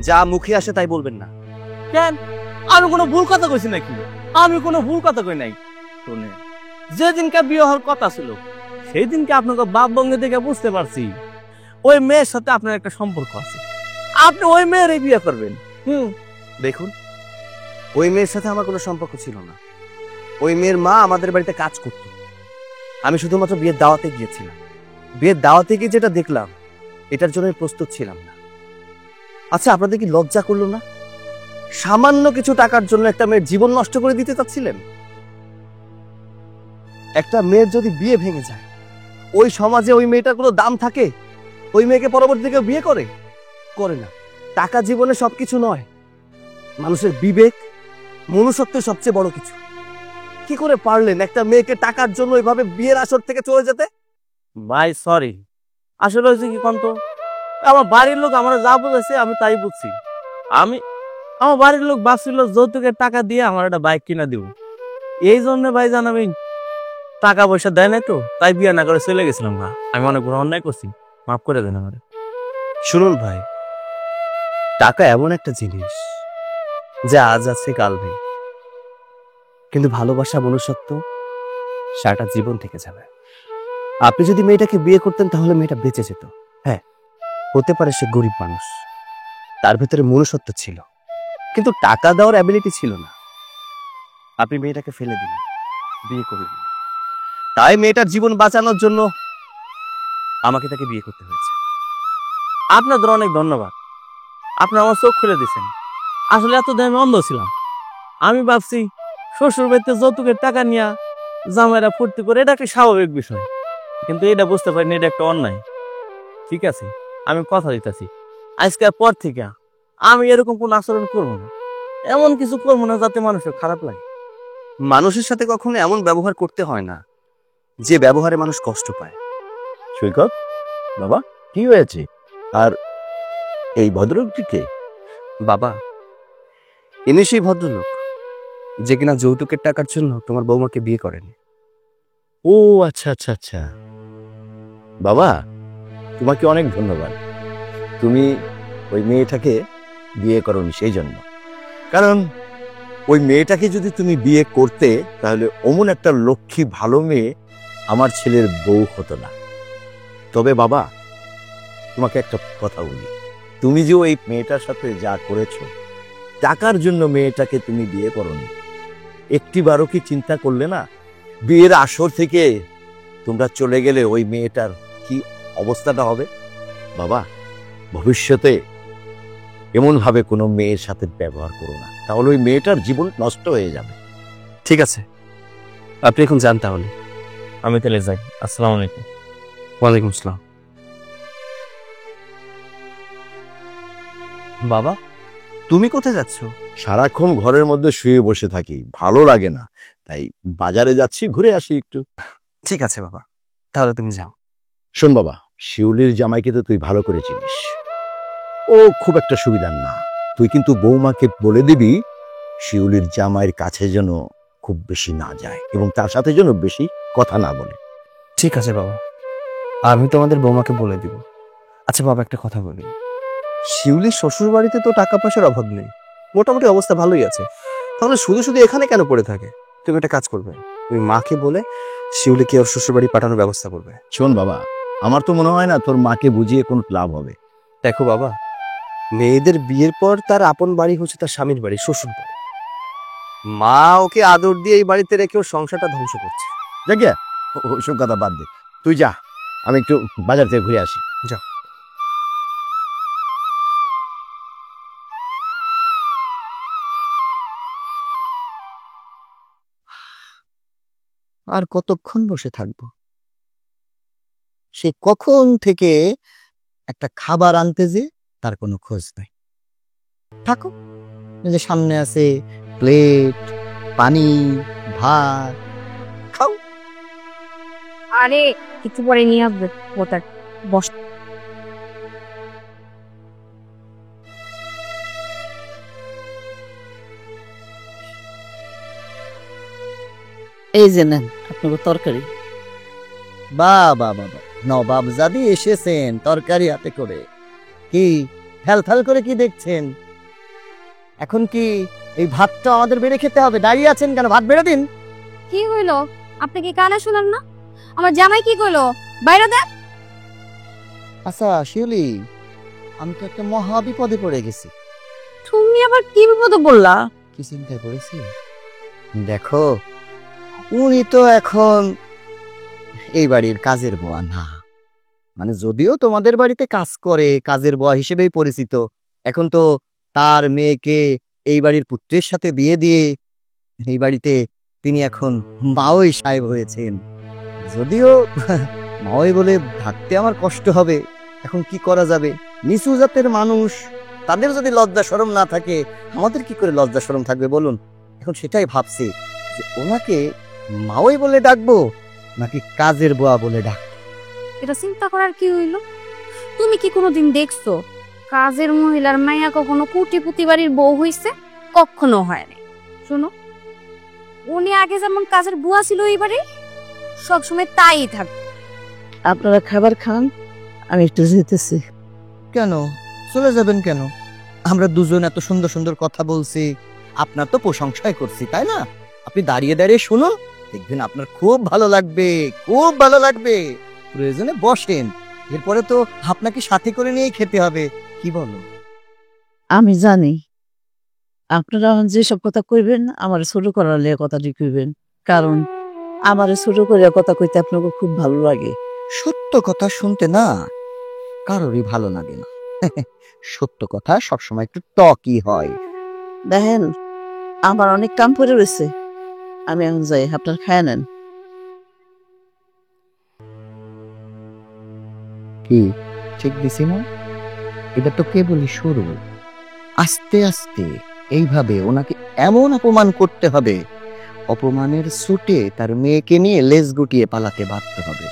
S2: যা মুখে আসে তাই বলবেন না।
S1: কেন, আমি কোনো ভুল কথা কইছি নাকি? আমি কোনো ভুল কথা কই নাই। শুনে যেদিনকে বিয়ে হওয়ার কথা ছিল সেই দিনকে আপনাকে বাপ বঙ্গে দেখে বুঝতে পারছি ওই মেয়ের সাথে আপনার একটা সম্পর্ক আছে, আপনি ওই মেয়েরই বিয়ে করবেন।
S2: দেখুন, ওই মেয়ের সাথে আমার কোনো সম্পর্ক ছিল না। ওই মেয়ের মা আমাদের বাড়িতে কাজ করত। আমি শুধুমাত্র বিয়ের দাওয়াতে গিয়েছিলাম। বিয়ের দাওয়াতে গিয়ে যেটা দেখলাম, এটার জন্য আমি প্রস্তুত ছিলাম না। আচ্ছা, আপনাদের কি লজ্জা করলো না? সামান্য কিছু টাকার জন্য একটা মেয়ের জীবন নষ্ট করে দিতে চাচ্ছিলেন? একটা মেয়ের যদি বিয়ে ভেঙে যায়, ওই সমাজে ওই মেয়েটার কোনো দাম থাকে? ওই মেয়েকে পরবর্তীতে কেউ বিয়ে করে? করে না। টাকা জীবনে সবকিছু নয়, মানুষের বিবেক, মনুষ্যত্ব সবচেয়ে বড় কিছু। কি করে পারলেন একটা মেয়েকে টাকার জন্য ওইভাবে বিয়ের আসর থেকে চলে যেতে?
S1: ভাই সরি, আসলে হয়েছে কি কন্ত, আমার বাড়ির লোক আমার যা বুঝেছে আমি তাই বুঝছি। আমার বাড়ির লোক ভাবছিল যৌতুকের টাকা দিয়ে আমার একটা বাইক কিনা দিব, এই জন্য ভাই জানাবি টাকা পয়সা দেয় নাই তো, তাই বিয়ে না করে চলে গেছিলাম। আমি অনেক বড় অন্যায় করছি, মাফ করে দেন আমার।
S2: শুনুন ভাই, টাকা এমন একটা জিনিস যা আজ আছে কাল নেই, কিন্তু ভালোবাসা, মনুষ্যত্ব সারাটা জীবন থেকে যাবে। আপনি যদি মেয়েটাকে বিয়ে করতেন তাহলে মেয়েটা বেঁচে যেত। হ্যাঁ, হতে পারে সে গরিব মানুষ, তার ভেতরে মনুষ্যত্ব ছিল, কিন্তু টাকা দেওয়ার অ্যাবিলিটি ছিল না। আপনি মেয়েটাকে ফেলে দিলেন, বিয়ে করলেন না। তাই মেয়েটার জীবন বাঁচানোর জন্য আমাকে তাকে বিয়ে করতে হয়েছে।
S1: আপনাদের অনেক ধন্যবাদ, আপনি আমার চোখ খুলে দিয়েছেন। আসলে এতদিন আমি অন্ধ ছিলাম। আমি ভাবছি শ্বশুর বাড়িতে যৌতুকের টাকা নিয়ে জামাইরা ফুর্তি করে এটা একটা স্বাভাবিক বিষয়, কিন্তু এটা বুঝতে পারিনি এটা একটা অন্যায়। ঠিক আছে, আমি কথা দিতেছি আজকের পর থেকে আমি এরকম কোন আচরণ করবো না, এমন কিছু করবো না যাতে মানুষের খারাপ লাগে।
S2: মানুষের সাথে কখনো এমন ব্যবহার করতে হয় না যে ব্যবহারে মানুষ কষ্ট পায়।
S5: সৈকত, বাবা কি হয়েছে? আর এই ভদ্রলোকটি কে?
S2: বাবা,
S6: ইনি সেই ভদ্রলোক যে কিনা যৌতুকের টাকার জন্য তোমার বৌমাকে বিয়ে করেনি।
S5: ও আচ্ছা আচ্ছা আচ্ছা, বাবা তোমাকে অনেক ধন্যবাদ। তুমি ওই মেয়েটাকে বিয়ে করনি সেই জন্য, কারণ ওই মেয়েটাকে যদি তুমি বিয়ে করতে তাহলে অমন একটা লক্ষ্মী ভালো মেয়ে আমার ছেলের বউ হতো না। তবে বাবা তোমাকে একটা কথা বলি, তুমি যে ওই মেয়েটার সাথে যা করেছো, টাকার জন্য মেয়েটাকে তুমি বিয়ে করনি, একটিবারও কি চিন্তা করলে না বিয়ের আসর থেকে তোমরা চলে গেলে ওই মেয়েটার কি অবস্থাটা হবে? বাবা ভবিষ্যতে এমন ভাবে কোনো মেয়ের সাথে ব্যবহার করো না, তাহলে ওই মেয়েটার জীবন নষ্ট হয়ে যাবে।
S6: ঠিক আছে, আপনি এখন যান তাহলে।
S1: আমি তাহলে যাই। আসসালামু আলাইকুম।
S6: ওয়ালাইকুম আসসালাম। বাবা, তুমি কোথায় যাচ্ছ?
S5: সারাক্ষণ ঘরের মধ্যে শুয়ে বসে থাকি, ভালো লাগে না, তাই বাজারে যাচ্ছি, ঘুরে আসি একটু।
S6: ঠিক আছে বাবা, তাহলে তুমি যাও।
S5: শোন বাবা, শিউলির জামাইকে তো তুই ভালো করে চিনিস, ও খুব একটা সুবিধার না। তুই কিন্তু বৌমাকে বলে দিবি শিউলির জামাইয়ের কাছে যেন খুব বেশি না যায় এবং তার সাথে যেন বেশি কথা না বলে।
S6: ঠিক আছে বাবা, আমি তোমাদের বৌমাকে বলে দিব। আচ্ছা বাবা, একটা কথা বলি, শিউলির শ্বশুর বাড়িতে তো টাকা পয়সার অভাব নেই, মোটামুটি অবস্থা ভালোই আছে, তাহলে শুধু শুধু এখানে কেন পড়ে থাকে? তুমি একটা কাজ করবে, তুমি মাকে বলে শিউলিকে ওর শ্বশুর বাড়ি পাঠানোর ব্যবস্থা করবে।
S5: শোন বাবা, আমার তো মনে হয় না তোর মাকে বুঝিয়ে কোনো লাভ হবে।
S6: দেখো বাবা, মেয়েদের বিয়ের পর তার আপন বাড়ি হচ্ছে তার স্বামীর বাড়ি, শ্বশুর বাড়ি। মা ওকে আদর দিয়ে এই বাড়িতে রেখে ওর সংসারটা ধ্বংস করছে।
S5: দেখিয়া ওসব কথা বাদ দে, তুই যা, আমি একটু বাজার থেকে ঘুরে আসি।
S6: যাও।
S2: আর কতক্ষণ বসে থাকবো? সে কখন থেকে একটা খাবার আনতে যে তার কোনো খোঁজ নাই। থাকো, এই যে সামনে আছে প্লেট, পানি, ভাত, খাও।
S4: আরে কিছু পরে নিয়ে আসবে ওটা, বস।
S8: এই যে নেন আপনার তরকারি।
S2: বাবা বাবা, নবাবজাদি এসেছেন তরকারি হাতে করে। কি ফেল ফেল করে কি দেখছেন? এখন কি এই ভাতটা আমাদের বেড়ে খেতে হবে? দাঁড়িয়ে আছেন কেন? ভাত বেড়ে দিন।
S4: কি হইলো? আপনি কি কানে শুনেন না? আমার জামাই কি কইলো? বাইরে দেন।
S2: আচ্ছা শিউলি, আমি তো একটা মহা বিপদে পড়ে গেছি।
S3: তুমি আবার কি বিপদে বললা?
S2: কি চিন্তায় পড়েছি? দেখো, উনি তো এখন এই বাড়ির কাজের বুয়া না, মানে যদিও তোমাদের বাড়িতে কাজ করে, কাজের বুয়া হিসেবেই পরিচিত। এখন তো তার মেয়েকে এই বাড়ির পুত্রের সাথে বিয়ে দিয়ে এই বাড়িতে তিনি এখন মাওই সাহেব হয়েছেন। যদিও মাওই বলে থাকতে আমার কষ্ট হবে, এখন কি করা যাবে? নিচু জাতের মানুষ, তাদের যদি লজ্জা শরম না থাকে, আমাদের কি করে লজ্জা শরম থাকবে বলুন? এখন সেটাই ভাবছি যে ওনাকে মাওই বলে ডাকবো নাকি কাজের বুয়া বলে ডাক।
S4: এটা চিন্তা করার কি হইলো? তুমি কি কোনোদিন দেখছো কাজের মহিলার মাইয়া কখনো কোটিপতি বাড়ির বউ হইছে? কখনো হয়নি। শোনো, উনি আগে যেমন কাজের বুয়া ছিল এই বাড়ি, সবসময় তাই থাকবে।
S8: আপনারা খাবার খান, আমি একটু যেতেছি।
S2: কেন চলে যাবেন কেন? আমরা দুজন এত সুন্দর সুন্দর কথা বলছি, আপনার তো প্রশংসাই করছি, তাই না? আপনি দাঁড়িয়ে দাঁড়িয়ে শুনুন, দেখবেন আপনার খুব ভালো লাগবে, খুব ভালো লাগবে। প্রয়োজনে বসেন, এরপরে তো আপনাকে সাথে করে নিয়ে খেতে হবে, কি বলো?
S8: আমি জানি আপনারা যেসব কথা কইবেন আমার ছোট করার লেগে কথাটি কইবেন, কারণ আমার ছোট করে কথা কইতে আপনাকে খুব ভালো লাগে।
S2: সত্য কথা শুনতে না কারোরই ভালো লাগে না। সত্য কথা সবসময় একটু টকই হয়।
S8: দেখেন, আমার অনেক কাম পড়ে রয়েছে, আমি এখন যাই, আপনার খায় নেন।
S2: কি ঠিক দিছি না? এটা তো কেবলই শুরু। আস্তে আস্তে এইভাবে ওনাকে এমন অপমান করতে হবে, অপমানের ছুটে তার মেয়েকে নিয়ে লেজ গুটিয়ে পালাতে বাধ্য হবে।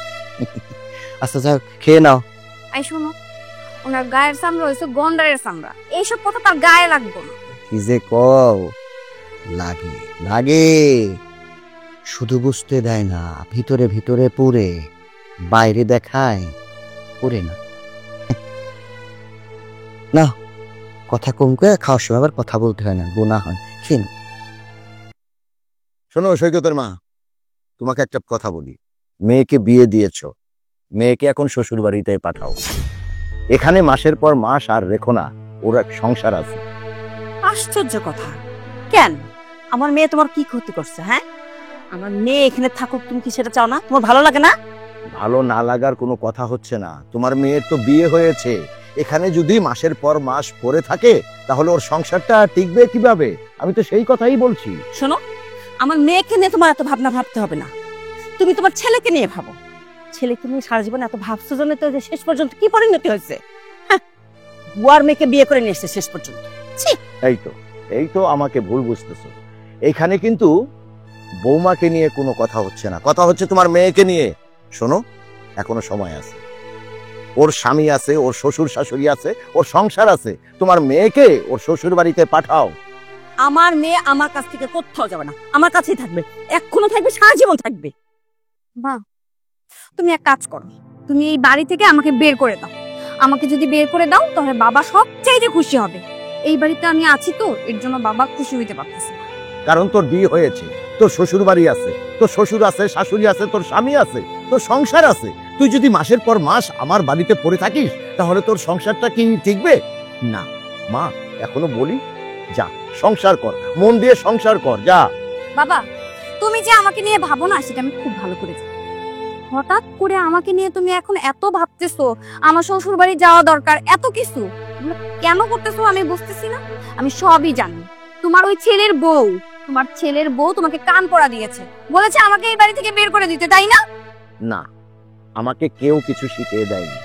S2: আচ্ছা যাও, খেয়ে নাও।
S4: আই শোনো, ওনার গায়ের চামড়া হয়েছে গন্ডারের চামড়া, এইসব কথা তার গায়ে লাগবে না।
S6: কি যে কও, লাগে লাগে, শুধু বুঝতে দেয় না, ভিতরে ভিতরে পুরে, বাইরে দেখায় পুরে না। না, কথা কম করে খাওয়ার সময় আবার কথা বলতে হয় না, গুনাহ হয়।
S5: শোনো সৈকতের মা, তোমাকে একটা কথা বলি। মেয়েকে বিয়ে দিয়েছো, মেয়েকে এখন শ্বশুর বাড়িতে পাঠাও। এখানে মাসের পর মাস আর রেখো না, ওর এক সংসার আছে।
S3: আশ্চর্য কথা। কেন, আমার মেয়ে তোমার কি ক্ষতি করছে? হ্যাঁ, আমার মেয়ে এখানে থাকুক, তুমি কি সেটা চাও না? তোমার ভালো লাগে না?
S5: ভালো না লাগার কোনো কথা হচ্ছে না। তোমার মেয়ের তো বিয়ে হয়েছে, এখানে যদি মাসের পর মাস পড়ে থাকে তাহলে ওর সংসারটা টিকবে কিভাবে? আমি তো সেই কথাই বলছি।
S3: শোনো, আমার মেয়েকে নিয়ে তোমার এত ভাবনা ভাবতে হবে না, তুমি তোমার ছেলেকে নিয়ে ভাবো। ছেলেকে নিয়ে সারা জীবন এত ভাবছো জন্য তো যে শেষ পর্যন্ত কি পরিণতি হয়েছে। বুয়ার মেয়েকে বিয়ে করে নিয়ে এসছে শেষ পর্যন্ত।
S5: এই তো আমাকে ভুল বুঝতেছো। এইখানে কিন্তু বৌমাকে নিয়ে কোনো কথা হচ্ছে না, কথা হচ্ছে তোমার মেয়েকে নিয়ে। শোনো, এখনো সময় আছে, ওর স্বামী আছে, ওর শ্বশুর শাশুড়ি আছে, ওর সংসার আছে। তোমার মেয়েকে ওর শ্বশুর বাড়িতে পাঠাও।
S3: আমার মেয়ে আমার কাছ থেকে কোথাও যাবে না, আমার কাছেই থাকবে, এখনো থাকবে, সারা জীবন থাকবে।
S4: মা, তুমি এক কাজ করো, তুমি এই বাড়ি থেকে আমাকে বের করে দাও। আমাকে যদি বের করে দাও তাহলে বাবা সবচাইতে খুশি হবে। এই বাড়িতে আমি আছি তো, এর জন্য বাবা খুশি হইতে পারতেছে না।
S5: কারণ তোর বিয়ে হয়েছে, তোর শ্বশুর বাড়ি আছে, তোর শ্বশুর আছে, শাশুড়ি আছে, তোর স্বামী আছে, তোর সংসার আছে। তুই যদি মাসের পর মাস আমার বাড়িতে পড়ে থাকিস তাহলে তোর সংসারটা কি টিকবে না? মা, এখনো বলি, যা সংসার কর, মন দিয়ে সংসার কর, যা।
S4: বাবা, তুমি যে আমাকে নিয়ে ভাবো না সেটা আমি খুব ভালো করে জানি। হঠাৎ করে আমাকে নিয়ে তুমি এখন এত ভাবতেছো, আমার শ্বশুর বাড়ি যাওয়া দরকার, এত কিছু এগুলো কেন করতেছো আমি বুঝতেছি না। আমি সবই জানি। তোমার ওই ছেলের বউ, তোমার ছেলের বউ তোমাকে কান পড়া দিয়েছে, বলেছে আমাকে এই বাড়ি থেকে বের করে দিতে, তাই না?
S5: না, আমাকে কেউ কিছু শিখিয়ে দেয়নি,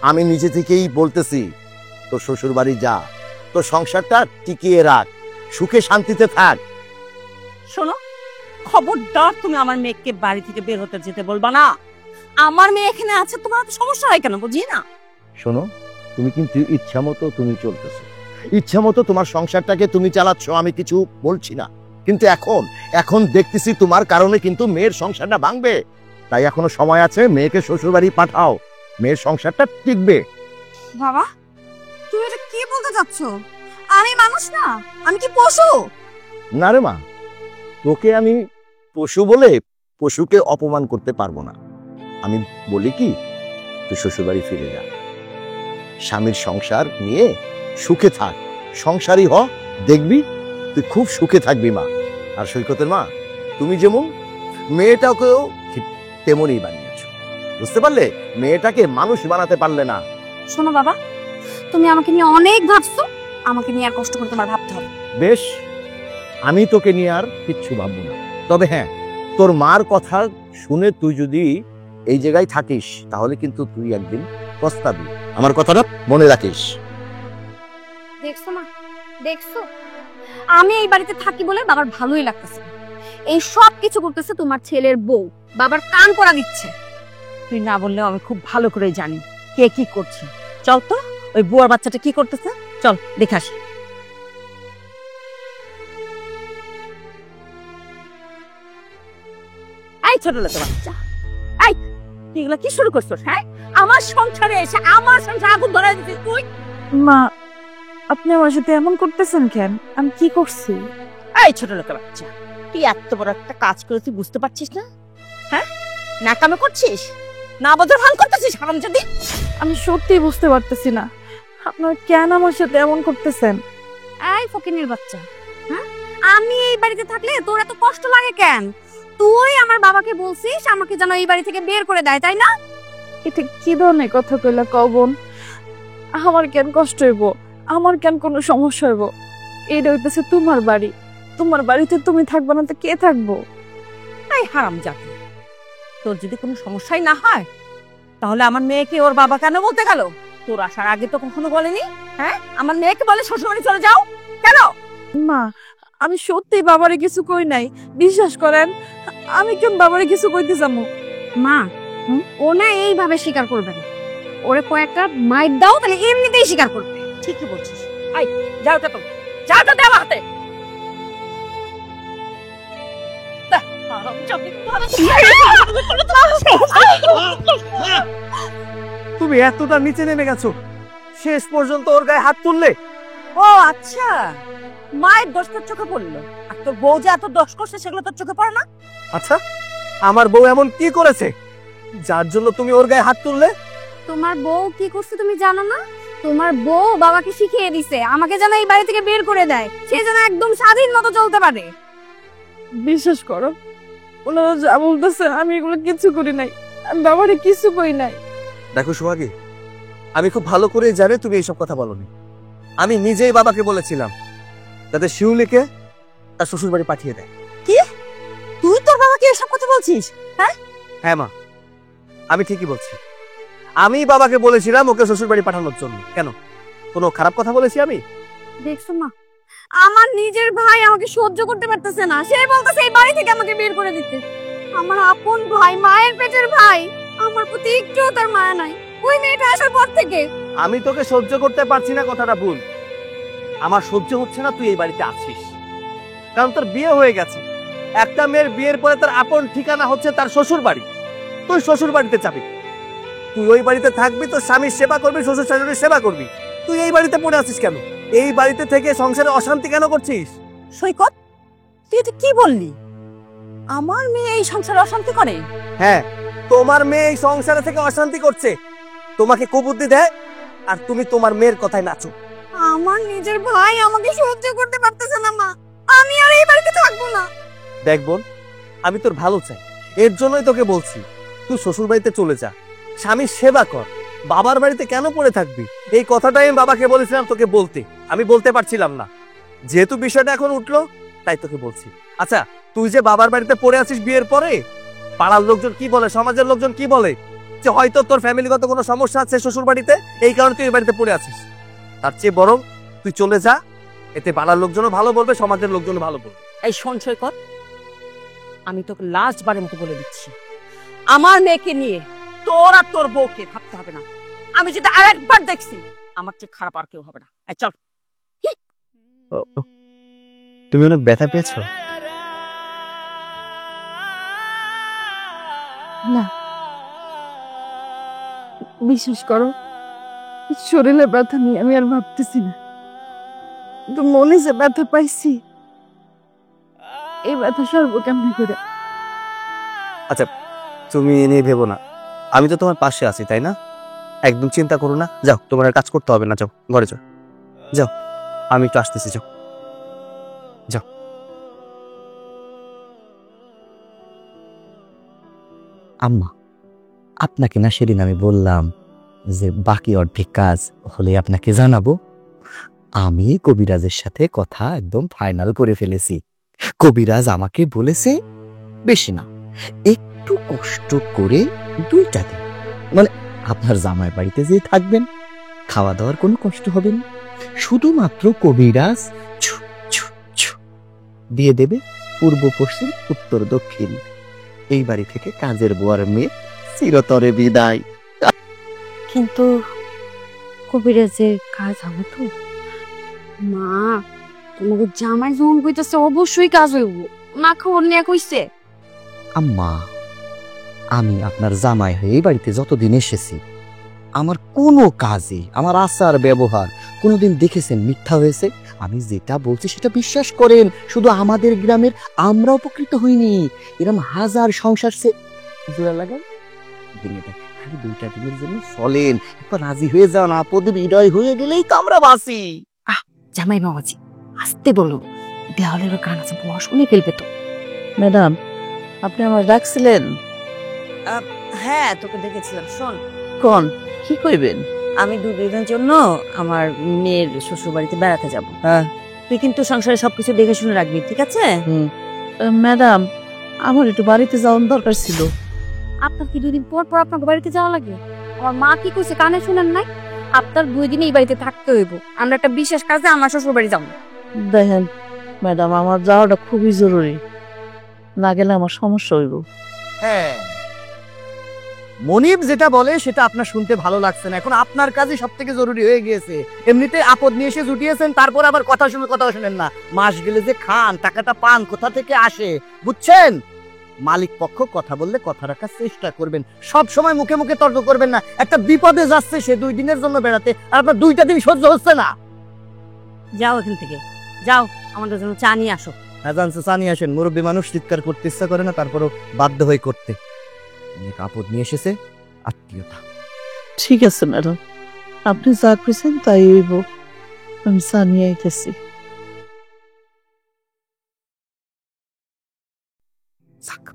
S5: আমি নিজে থেকেই বলতেছি তোর শ্বশুর বাড়ি যা, তোর সংসারটা টিকিয়ে রাখ, সুখে শান্তিতে থাক।
S3: শোনো, খবরদার তুমি আমার মেয়েকে বাড়ি থেকে বের হতে যেতে বলবা না। আমার মেয়ে এখানে আছে, তোমার তো সমস্যা হয় কেন বুঝি না।
S5: শোনো, তুমি কিন্তু ইচ্ছা মতো তুমি চলতেছো, ইচ্ছা মতো তোমার সংসারটাকে তুমি চালাচ্ছ, আমি কিছু বলছি না। কিন্তু এখন দেখতেছি তোমার কারণে কিন্তু মেয়ের সংসারটা ভাঙবে। তাই এখনো সময় আছে, মেয়েকে শ্বশুর বাড়ি পাঠাও, মেয়ের সংসারটা টিকবে।
S4: বাবা, তুমি এটা কি বলতে চাচ্ছ? আমি মানুষ না, আমি কি পশু?
S5: না রে মা, তোকে আমি পশু বলে পশুকে অপমান করতে পারবো না। আমি বলি কি, তুই শ্বশুর বাড়ি ফিরে যা, স্বামীর সংসার নিয়ে সুখে থাক, সংসারই হ, দেখবি তুই খুব সুখে থাকবি মা। আর সৈকতের মা, তুমি যেমন মেয়েটাকেও ঠিক তেমনই বানিয়েছ, বুঝতে পারলে? মেয়েটাকে মানুষ বানাতে পারলে না।
S4: শোনো বাবা, তুমি আমাকে নিয়ে অনেক ভাবছো, আমাকে নিয়ে আর কষ্ট করে তোমার ভাবতে হবে।
S5: বেশ, আমি তোকে নিয়ে আর কিচ্ছু ভাববো না। তবে হ্যাঁ, তোর মার কথা শুনে তুই যদি এই জায়গায় থাকিস তাহলে কিন্তু তুই একদিন পস্তাবি, আমার কথাটা মনে রাখিস।
S4: দেখছো মা, দেখছো আমি এই বাড়িতে থাকি বলে বাবার ভালোই লাগতেছে। এই সব কিছু করতেছে তোমার ছেলের বউ, বাবার কান পড়া দিচ্ছে।
S3: তুই না বললেও আমি খুব ভালো করে জানি কে কি করছে। চল তো, ওই বুয়ার বাচ্চাটা কি করতেছে, চল দেখে আসি। এই ছোট লোকের বাচ্চা, এই তুই এগুলা কি শুরু করছিস? হ্যাঁ, আমার সংসারে এসে আমার সংসারে আগুন ধরাই দিছিস তুই।
S7: মা, আপনি আমার সাথে এমন করতেছেন কেন? আমি কি করছি?
S3: এই ছোট লোকের বাচ্চা, তুই এত বড় একটা কাজ করে তুই বুঝতে পারছিস না? হ্যাঁ, নাকামে করছিস, না বোঝার ভান করতেছিস হারামজাদি।
S7: আমি সত্যি বুঝতে পারতেছি না আপনারা কেন আমার সাথে এমন করতেছেন।
S4: এই ফকিনীর বাচ্চা, হ্যাঁ, আমি এই বাড়িতে থাকলে তোর এত কষ্ট লাগে কেন? তুই আমার বাবাকে বলছিস আমাকে যেন এই বাড়ি থেকে বের করে দেয়, তাই না?
S7: এটা কি ধরনের কথা কইলা কও বোন? আমার কেন কষ্ট হইব? আমার কেন কোনো সমস্যা হইব? এটা হইতেছে তোমার বাড়ি, তোমার বাড়িতে তুমি থাকবে না তো কে থাকবো?
S3: এই হারামজাদি, তোর যদি কোনো সমস্যাই না হয় তাহলে আমার মেয়েকে ওর বাবা কেন বলতে গেল? তোর আসার আগে তো কখনো বলেনি। হ্যাঁ, আমার মেয়েকে বলে শ্বশুরবাড়ি চলে যাও কেন?
S7: মা, আমি সত্যি বাবারে কিছু কই নাই, বিশ্বাস করেন। আমি কেন বাবারে কিছু কইতে যাবো?
S4: মা, ও না এইভাবে স্বীকার করবে না, ওরে কয়েকটা মাইর দাও তাহলে এমনিতেই স্বীকার করবে।
S3: ঠিকই বলছিস। আই যাও তো, চাটা দে আমার হাতে।
S2: তুমি এতটা নিচে নেমে গেছো, শেষ পর্যন্ত ওর গায়ে হাত তুললে?
S3: ও আচ্ছা, মায়ের দোষ তোর চোখে পড়লো, আর তোর বউ যে এত দোষ করছে সেগুলো তোর চোখে পড়ে না?
S2: আচ্ছা, আমার বউ এমন কি করেছে যার জন্য তুমি ওর গায়ে হাত তুললে?
S4: তোমার বউ কি করছে তুমি জানো না? তোমার বউ বাবাকে শিখিয়ে দিছে আমাকে যেন এই বাড়ি থেকে বের করে দেয়, সে যেন একদম স্বাধীন মতো চলতে পারে।
S7: বিশ্বাস করো, ওনারা যা বলতেছে আমি এগুলো কিছু করি নাই, আমি বাবারে কিছু করি নাই।
S2: দেখো সোহাগী, আমি খুব ভালো করে জানি তুমি এইসব কথা বলনি। আমি নিজেই বাবাকে বলেছিলাম যাতে শিউলিকে তার শ্বশুর বাড়ি পাঠিয়ে দেয়।
S3: কি তুই তোর বাবাকে এসব কথা বলছিস?
S2: হ্যাঁ মা, আমি ঠিকই বলছি। আমি বাবাকে বলেছিলাম ওকে শ্বশুর বাড়ি পাঠানোর জন্য। কেন, কোনো খারাপ কথা বলেছি আমি?
S4: দেখছো মা, আমার নিজের ভাই আমাকে সহ্য করতে পারতেছে না, সে বলতেছে এই বাড়ি থেকে আমাকে বের করে দিতে। আমার আপন ভাই, মায়ের পেটের ভাই, আমার প্রতি একটুও তার মায়া নাই ওই মেয়েটা আসার পর থেকে।
S2: আমি তোকে সহ্য করতে পারছি না, কথাটা ভুল। আমার সহ্য হচ্ছে না তুই এই বাড়িতে আছিস, কারণ তোর বিয়ে হয়ে গেছে। একটা মেয়ের বিয়ের পরে তার আপন ঠিকানা হচ্ছে তার শ্বশুর বাড়ি। তুই শ্বশুর বাড়িতে যাবি, তুই ওই বাড়িতে থাকবি, তোর স্বামীর সেবা করবি, শ্বশুর শাশুড়ির সেবা করবি। তুই এই বাড়িতে পড়ে আছিস কেন? এই বাড়িতে থেকে সংসারে অশান্তি কেন করছিস?
S3: সৈকত, তুই এটা কি বললি? আমার মেয়ে এই সংসারে অশান্তি করে?
S2: হ্যাঁ, তোমার মেয়ে এই সংসারে থেকে অশান্তি করছে, তোমাকে কুবুদ্ধি দেয়, আর তুমি তোমার মেয়ের কথায় নাচো।
S4: আমার নিজের ভাই আমাকে সহ্য করতে পারতেছে না মা, আমি আর এই বাড়িতে থাকবো না।
S2: দেখ বোন, আমি তোর ভালো চাই, এর জন্যই তোকে বলছি তুই শ্বশুর বাড়িতে চলে যা, স্বামীর সেবা কর। বাবার বাড়িতে কেন পড়ে থাকবি? এই কথাটাই আমি বাবাকে বলেছিলাম তোকে বলতে, আমি বলতে পারছিলাম না। যেহেতু বিষয়টা এখন উঠলো তাই তোকে বলছি। আচ্ছা, তুই যে বাবার বাড়িতে পড়ে আছিস বিয়ের পরে, পাড়ার লোকজন কি বলে, সমাজের লোকজন কি বলে যে হয়তো তোর ফ্যামিলিগত কোনো সমস্যা আছে শ্বশুর বাড়িতে, এই কারণে তুই এই বাড়িতে পড়ে আছিস। তার চেয়ে বরং তুই চলে যা, এতে পাড়ার লোকজনও ভালো বলবে, সমাজের লোকজনও ভালো বলবে।
S3: এই শোন সৈকত, আমি তোকে লাস্ট বারের মতো বলে দিচ্ছি, আমার মেয়েকে নিয়ে তোর আর তোর বউকে ভাবতে হবে না। আমি যেটা আরেকবার দেখছি, আমার চেয়ে খারাপ আর কেউ হবে না। চল।
S2: তুমি অনেক ব্যথা পেয়েছো?
S7: না, বিশ্বাস করো, শরীরে ব্যথা নিয়ে আমি আর ভাবতেছি না, কিন্তু মনে যে ব্যথা পাইছি, এই ব্যথা সরবো কেমনি করে?
S2: আচ্ছা, তুমি নিয়ে ভেবো না, আমি তো তোমার পাশে আছি, তাই না? একদম চিন্তা করো না। যাও, তোমার আর কাজ করতে হবে না, যাও ঘরে যাও। যাও, আমি একটু আসতেছি, যাও যাও।
S6: আম্মা, আপনাকে না সেদিন আমি বললাম যে বাকি অর্ধেক কাজ হলে আপনাকে জানাবো। আমি কবিরাজের সাথে কথা একদম ফাইনাল করে ফেলেছি। কবিরাজ আমাকে বলেছে বেশি না, একটু কষ্ট করে 2টা দিন, মানে আপনার জামাই বাড়িতে যে থাকবেন, খাওয়া দাওয়ার কোনো কষ্ট হবে না, শুধুমাত্র কবিরাজ ছু ছু ছু দিয়ে দেবে পূর্ব পশ্চিম উত্তর দক্ষিণ। এই বাড়ি থেকে কাজের বুয়ার মেয়ে চিরতরে বিদায়।
S4: কিন্তু কবিরাজের কাজ হবে তো? মা, তোমাকে জামাই যখন কইতাছে অবশ্যই কাজ হইব, না খবর নিয়ে কইছে।
S6: আম্মা, আমি আপনার জামাই হয়ে এই বাড়িতে যতদিন এসেছি, আমার কোনো কাজে, আমার আচার ব্যবহার কোনোদিন দেখেছেন মিথ্যা হয়েছে? আমি যেটা বলছি সেটা বিশ্বাস করেন। শুধু আমাদের গ্রামের আমরা উপকৃত হইনি, এরকম হাজার সংসার সে জোড়া লাগান ভেঙে দেয়। খালি 2টা দিনের জন্য চলেন, একবার রাজি হয়ে যান, আপদে বিদায় হয়ে গেলেই তো আমরা বাঁচি।
S4: জামাই বাবাজি আসতে বলো, দেওয়ালের কান আছে, বস শুনে ফেলবে তো।
S8: ম্যাডাম, আপনি আমার ডাকছিলেন?
S3: হ্যাঁ, তোকে দেখেছিলাম। শোন,
S8: কোন কি কইবেন?
S3: আমি 2 দিনের জন্য আমার মেয়ের শ্বশুর বাড়িতে বেড়াতে যাব।
S8: হ্যাঁ,
S3: তুই কিন্তু সংসারে সবকিছু দেখে শুনে রাখবি, ঠিক আছে?
S8: ম্যাডাম, আমার একটু বাড়িতে যাওয়ার দরকার ছিল।
S4: আপনার কি 2 দিন পর পর আপনার বাড়িতে যাওয়া লাগে? আমার মা কি কইছে কানে শুনেন নাই? আপনার 2 দিন এই বাড়িতে থাকতে হইব, আমরা একটা বিশেষ কাজে আমার শ্বশুর বাড়ি যাবো।
S8: দেখেন ম্যাডাম, আমার যাওয়াটা খুবই জরুরি, না গেলে আমার সমস্যা হইব।
S5: হ্যাঁ,
S2: মনিব যেটা বলে সেটা আপনার শুনতে ভালো লাগছে না, এখন আপনার কাজই সব থেকে জরুরি হয়ে গিয়েছে। এমনিতে আপদ নিয়ে এসে জুটিয়েছেন, তারপর আবার কথা শোনেন না। মাস গেলে যে খান, টাকাটা পান, কোথা থেকে আসে বুঝছেন? মালিক পক্ষ কথা বললে কথা রাখার চেষ্টা করবেন, সব সময় মুখে মুখে তর্ক করবেন না। একটা বিপদে যাচ্ছে সে 2 দিনের জন্য বেড়াতে, আর আপনার 2টা দিন সহ্য হচ্ছে না।
S3: যাও এখান থেকে, যাও আমাদের জন্য চা নিয়ে আসো।
S2: চা নিয়ে আসেন। মুরব্বী মানুষ চিৎকার করতে ইচ্ছা করে না, তারপরও বাধ্য হয়ে করতে। অনেক আপদ নিয়ে এসেছে, আত্মীয়তা।
S8: ঠিক আছে ম্যাডাম, আপনি যা করেছেন তাই হইব। আমি চা নিয়ে আইতেছি।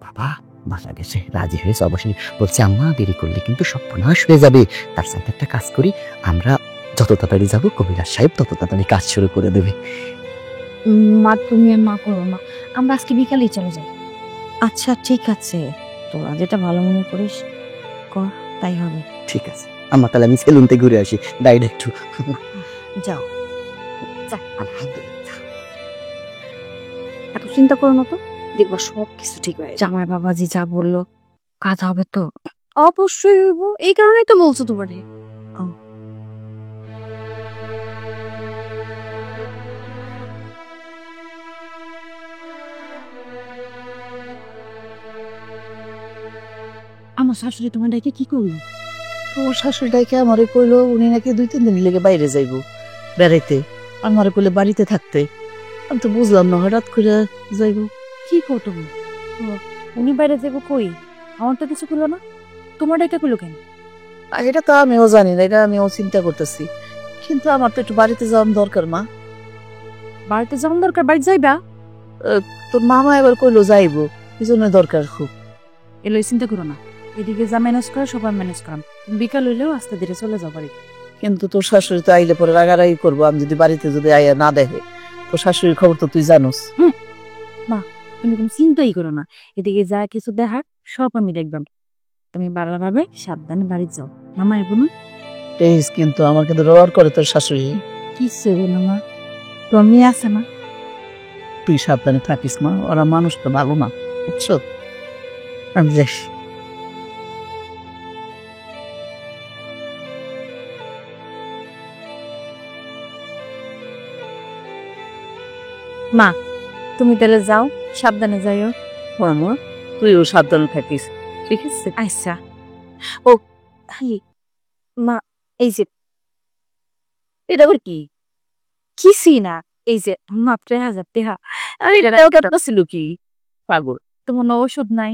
S9: বাবা মারা গেছে, রাজি হয়েছে অবশ্যই। বলছে আম্মা দেরি করলে কিন্তু সর্বনাশ হয়ে যাবে, তার সাথে একটা কাজ করি, আমরা যত তাড়াতাড়ি যাবো কবিরাজ সাহেব তত তাড়াতাড়ি কাজ শুরু করে দেবে।
S4: মা তুমি আর মা করো না, আমরা আজকে বিকালেই চলে যাই। আচ্ছা ঠিক আছে, তোরা যেটা ভালো মনে করিস কর, তাই হবে।
S9: ঠিক আছে আম্মা, তাহলে আমি সেলুনতে ঘুরে আসি, ডাইরেক্ট একটু
S4: যাও, এত চিন্তা করো না তো, দেখবো সব কিছু ঠিক হয়ে। জামাই বাবাজি যা বললো কাজ হবে তো? অবশ্যই হইব, এই কারণেই তো বলছো তোমারে। আমার শাশুড়ি তোমার ডাইকে কি করলো?
S8: ওর শাশুড়িটাকে আমারে কইলো উনি নাকি 2-3 দিন লেগে বাইরে যাইবো বেড়াইতে, আমারে কইলে বাড়িতে থাকতে। আমি তো বুঝলাম না, হঠাৎ করে যাইবো।
S3: কি কো তুমি? উনি বাইরে যাবো কই? আমার তো কিছু করলো না, তোমার ডাইকে করলো কেন?
S8: এটা তো আমিও জানি না, এটা আমিও চিন্তা করতেছি, কিন্তু আমার তো একটু বাড়িতে যাওয়ার দরকার। মা
S3: বাড়িতে যাওয়ার দরকার, বাড়ি যাইবা?
S8: তোর মামা এবার কইলো যাইবো, এই জন্য দরকার খুব।
S3: এলো চিন্তা করো না, এদিকে যা ম্যানেজ করে সবাই ম্যানেজ করাম, বিকাল হইলেও আস্তে ধীরে চলে যাও বাড়ি।
S8: কিন্তু তোর শাশুড়ি তো আইলে পরে রাগারাগি করবো, আমি যদি বাড়িতে যদি আইয়া না দেখে। তোর শাশুড়ির খবর তো তুই জানোস।
S3: মা তুমি কোনো চিন্তাই করো না, এদিকে যা কিছু দেখার সব আমি দেখবাম। তুমি ভালোভাবে সাবধানে বাড়ি যাও। মামা এগো না
S8: প্লিজ, কিন্তু আমার কিন্তু রবার করে তোর শাশুড়ি।
S3: কিচ্ছু এগো না মা, তুমি আছে না?
S8: তুই সাবধানে থাকিস মা, ওরা মানুষ তো ভালো না, বুঝছো? আমি যাস।
S3: মা তুমি তাহলে যাও, সাবধানে যাইও।
S8: মামা তুইও সাবধানে থাকিস, ঠিক আছে?
S3: আচ্ছা। ও মা, এই যে
S8: এটা আবার কি?
S3: কিছুই না, এই যে মাত্র 1000 টাকা।
S8: আরে এটাও কেটে ছিল কি পাগল?
S3: তোমার না ওষুধ নাই?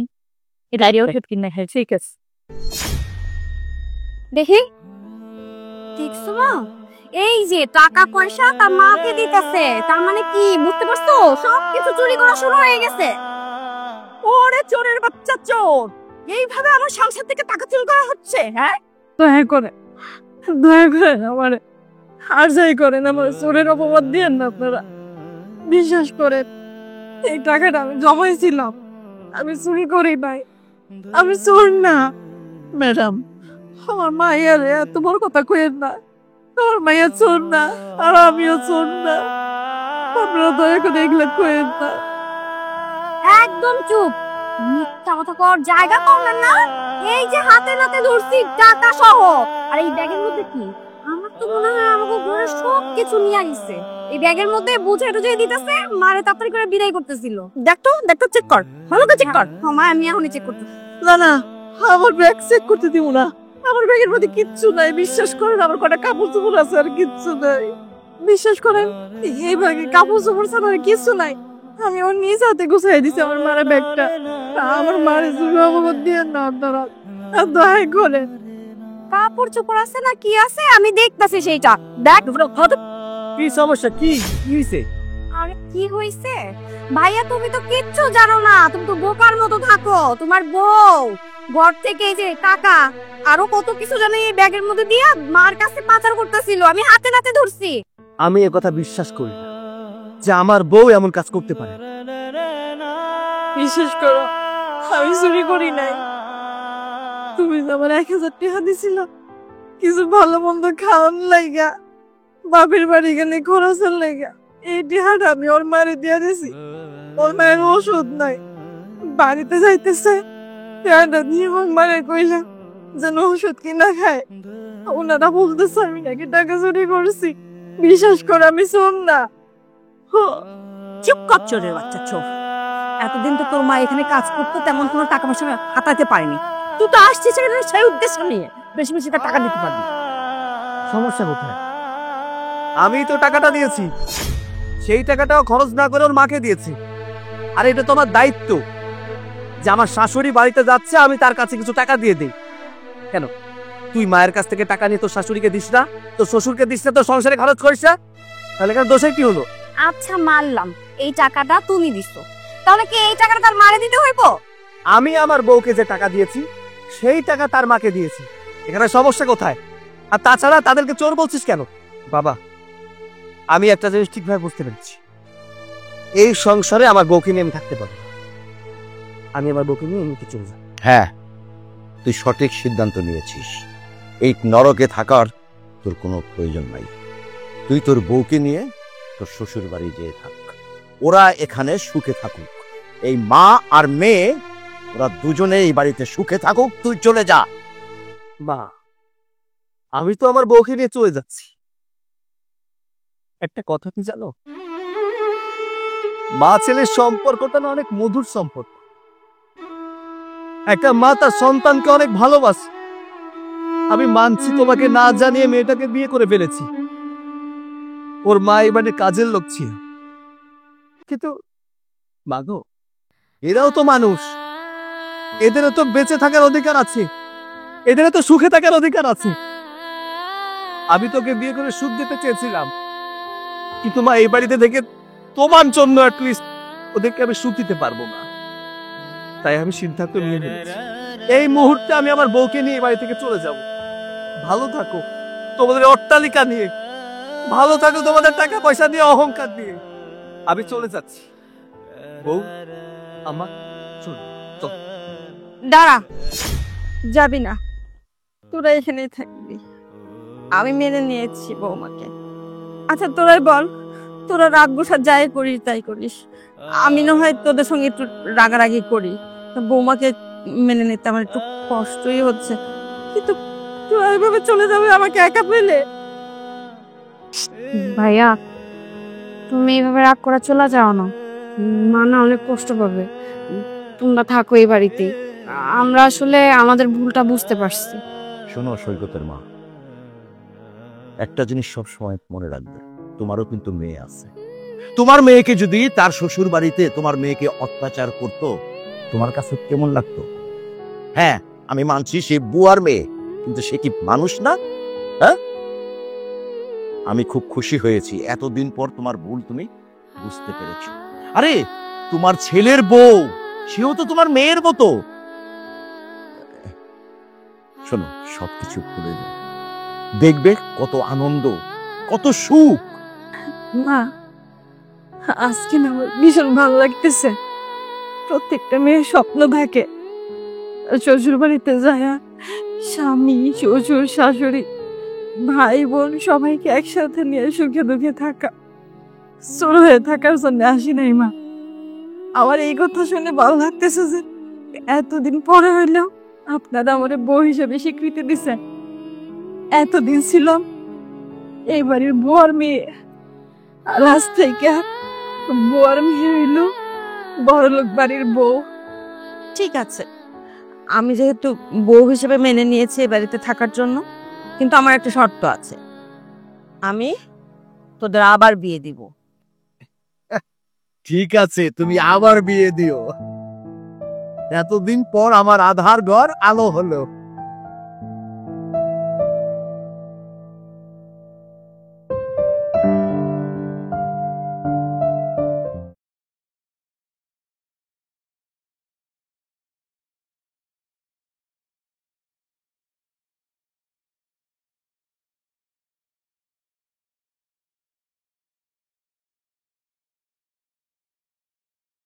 S3: এটা ওষুধ কিনে খাই। ঠিক আছে
S4: দেখি দেখছো মা, এই যে টাকা পয়সা তার মাকে দিতেছে, তার মানে কি বুঝতে পারছো? সবকিছু চুরি করা শুরু হয়ে গেছে।
S3: ওরে চোরের বাচ্চা চোর, এইভাবে আমার সংসার থেকে টাকা চুরি করা হচ্ছে? হ্যাঁ, দয়া করে আমার আর যাই করেন, আমার চোরের অপবাদ দিয়েন না আপনারা। বিশ্বাস করেন, এই টাকাটা আমি জমাইছিলাম, আমি চুরি করি নাই, আমি চোর না।
S8: ম্যাডাম
S3: আমার মায়ের এত বড় কথা কইেন না, আমার মায়ের চোর না আর আমিও চোর না, আপনারা দয়া করে এগুলো কইেন না।
S4: একদম চুপ, মিথ্যা কথা কর জায়গা কমলেন না। এই যে হাতে নাতে ধরছি টাকা সহ, আর এই ব্যাগের মধ্যে কি? আমার তো মনে হয় আমাকে ঘরে সব কিছু নিয়ে আসছে। এই ব্যাগের মধ্যে বুঝে টুঝে দিতেছে, মারে তাড়াতাড়ি করে বিদায় করতেছিল।
S3: দেখতো চেক কর, ভালো করে চেক কর।
S4: মা আমি এখনই চেক করতে।
S8: না না, আমার ব্যাগ চেক করতে দিব না।
S3: আমার ব্যাগের মধ্যে কিচ্ছু নাই, বিশ্বাস করেন। আমার কটা কাপড় চোপড় আছে, আর কিচ্ছু নাই। বিশ্বাস করেন, এই ব্যাগে কাপড় চোপড় ছাড়া আর কিচ্ছু নাই। আমি ওর নিজ হাতে গুছাই দিছি আমার মারা ব্যাগটা। আমার মারে চুরি অবগত দিয়ে না আপনারা, দয়া করে।
S4: কাপড় চোপড় আছে না কি আছে আমি দেখতাছি সেইটা। দেখ
S2: কি সমস্যা, কি হইছে?
S4: আরে কি হইছে ভাইয়া, তুমি তো কিচ্ছু জানো না, তুমি তো বোকার মতো থাকো। তোমার বউ ঘর থেকে এই যে টাকা আরো কত কিছু জানো এই ব্যাগের মধ্যে দিয়া মার কাছে পাচার করতেছিল, আমি হাতে নাতে ধরছি।
S2: আমি এ কথা বিশ্বাস করি না যে আমার বউ এমন কাজ করতে পারে।
S3: বিশ্বাস করো, আমি চুরি করি নাই। তুমি তো আমার 1000 টাকা দিছিল কিছু ভালো মন্দ খাওয়ার লাইগা, বাপের বাড়ি গেলে খরচের লাইগা। এই টাকাটা আমি ওর মারে দিয়ে দিছি। ওর মায়ের ওষুধ নাই, বাড়িতে যাইতেছে, টাকাটা নিয়ে ওর মারে কইলাম যেন ওষুধ কিনা খায়। ওনারা বলতেছে আমি নাকি টাকা চুরি করছি। বিশ্বাস করে আমি শোন না। চুপ কর চোরের বাচ্চা চোর। এতদিন তো তোর মা এখানে কাজ করতো, তেমন কোনো টাকা পয়সা হাতাতে পারেনি। তুই তো আসছিস এখানে সেই উদ্দেশ্য নিয়ে, বেশি বেশি টাকা দিতে পারবি।
S2: সমস্যা কোথায়? আমি তো টাকাটা দিয়েছি, সেই টাকাটাও খরচ না করে ওর মাকে দিয়েছি। আর এটা তো আমার দায়িত্ব যে আমার শাশুড়ি বাড়িতে যাচ্ছে, আমি তার কাছে কিছু টাকা দিয়ে দিই। কেন তুই মায়ের কাছ থেকে টাকা নিয়ে তোর শাশুড়িকে দিস না, তোর শ্বশুরকে দিস না, তোর সংসারে খরচ করিস না? তাহলে কেন দোষে কি হলো?
S4: আচ্ছা মানলাম এই টাকাটা তুমি দিছো, তাহলে কি এই টাকাটা তার মারে দিতে হইব?
S2: আমি আমার বউকে যে টাকা দিয়েছি সেই টাকা তার মাকে দিয়েছি, এখানে সমস্যা কোথায়? আর তাছাড়া তাদেরকে চোর বলছিস কেন? বাবা, আমি একটা জিনিস ঠিকভাবে বুঝতে পেরেছি, এই সংসারে আমার বউকে নিয়ে আমি থাকতে পারবো না। আমি আমার বউকে নিয়ে এমনিতে চলে যাব।
S5: হ্যাঁ, তুই সঠিক সিদ্ধান্ত নিয়েছিস। এই নরকে থাকার তোর কোনো প্রয়োজন নাই। তুই তোর বউকে নিয়ে তোর শ্বশুর বাড়ি যেয়ে থাক, ওরা এখানে সুখে থাকুক। এই মা আর মেয়ে ওরা দুজনে এই বাড়িতে সুখে থাকুক, তুই চলে যা।
S2: মা, আমি তো আমার বউকে নিয়ে চলে যাচ্ছি। একটা কথা কি জানো, মা ছেলের সম্পর্কটা না অনেক মধুর সম্পর্ক। একটা মা তার সন্তানকে অনেক ভালোবাসে। আমি মানছি তোমাকে না জানিয়ে মেয়েটাকে বিয়ে করে ফেলেছি। ওর মা এবারে কাজের লোক ছিল, কিন্তু মাগো, এরাও তো মানুষ, এদেরও তো বেঁচে থাকার অধিকার আছে, এদেরও তো সুখে থাকার অধিকার আছে। আমি তোকে বিয়ে করে সুখ দিতে চেয়েছিলাম, কিন্তু মা এই বাড়িতে থেকে তোমার জন্য অ্যাটলিস্ট ওদেরকে আমি সুখ দিতে পারবো না। তাই আমি সিদ্ধান্ত নিয়ে নিয়েছি, এই মুহূর্তে আমি আমার বউকে নিয়ে এই বাড়ি থেকে চলে যাব। ভালো থাকো তোমাদের অট্টালিকা নিয়ে, ভালো থাকো তোমাদের টাকা পয়সা দিয়ে, অহংকার দিয়ে। আমি চলে যাচ্ছি। বউ, আমার চল।
S3: দাঁড়া, যাবি না, তোরা এখানেই থাকবি। আমি মেনে নিয়েছি বৌমাকে। আচ্ছা তোরাই বল, তোরা রাগ গোসা যাই করিস তাই করিস, আমি না হয় তোদের সঙ্গে একটু রাগারাগি করি, বৌমাকে মেনে নিতে আমার একটু কষ্টই হচ্ছে, কিন্তু তোরা এইভাবে চলে যাবে আমাকে একা পেলে।
S4: ভাইয়া তুমি এইভাবে রাগ করে চলে যাও না, মা না অনেক কষ্ট পাবে। তোমরা থাকো এই বাড়িতে, আমরা আসলে আমাদের ভুলটা বুঝতে পারছি।
S5: শোনো সৈকতের মা, একটা জিনিস সব সময় মনে রাখবে, তোমারও কিন্তু মেয়ে আছে। তোমার মেয়েকে যদি তার শ্বশুর বাড়িতে তোমার মেয়েকে অত্যাচার করত, তোমার কাছে কেমন লাগতো? হ্যাঁ, আমি মানছি সে বুয়ার মেয়ে, কিন্তু সে কি মানুষ না? হ্যাঁ, আমি খুব খুশি হয়েছি এতদিন পর তোমার ভুল তুমি বুঝতে পেরেছো। আরে তোমার ছেলের বউ, সেও তো তোমার মেয়ের মতো। শোনো, সবকিছু ভুলে যাও, দেখবে কত আনন্দ, কত সুখ।
S3: মা, আজকে না আমার ভীষণ ভালো লাগতেছে। প্রত্যেকটা মেয়ের স্বপ্ন থাকে শ্বশুর বাড়িতে যায় স্বামী, শ্বশুর, শাশুড়ি, ভাই বোন সবাইকে একসাথে নিয়ে সুখে দুঃখে থাকা, ছোট হয়ে থাকার জন্য আসি নাই মা। আমার এই কথা শুনে ভালো লাগতেছে যে এতদিন পরে হইলেও আপনারা আমার বউ হিসেবে স্বীকৃতি দিচ্ছেন। এতদিন ছিলাম এই বাড়ির বউর মেয়ে, আর আজ থেকে বউর মেয়ে হইল বড়লোক বাড়ির বউ। ঠিক আছে, আমি যেহেতু বউ হিসেবে মেনে নিয়েছি এই বাড়িতে থাকার জন্য, কিন্তু আমার একটা শর্ত আছে, আমি তোদের আবার বিয়ে দিব।
S2: ঠিক আছে, তুমি আবার বিয়ে দিও। এতদিন পর আমার আধার ঘর আলো হলো।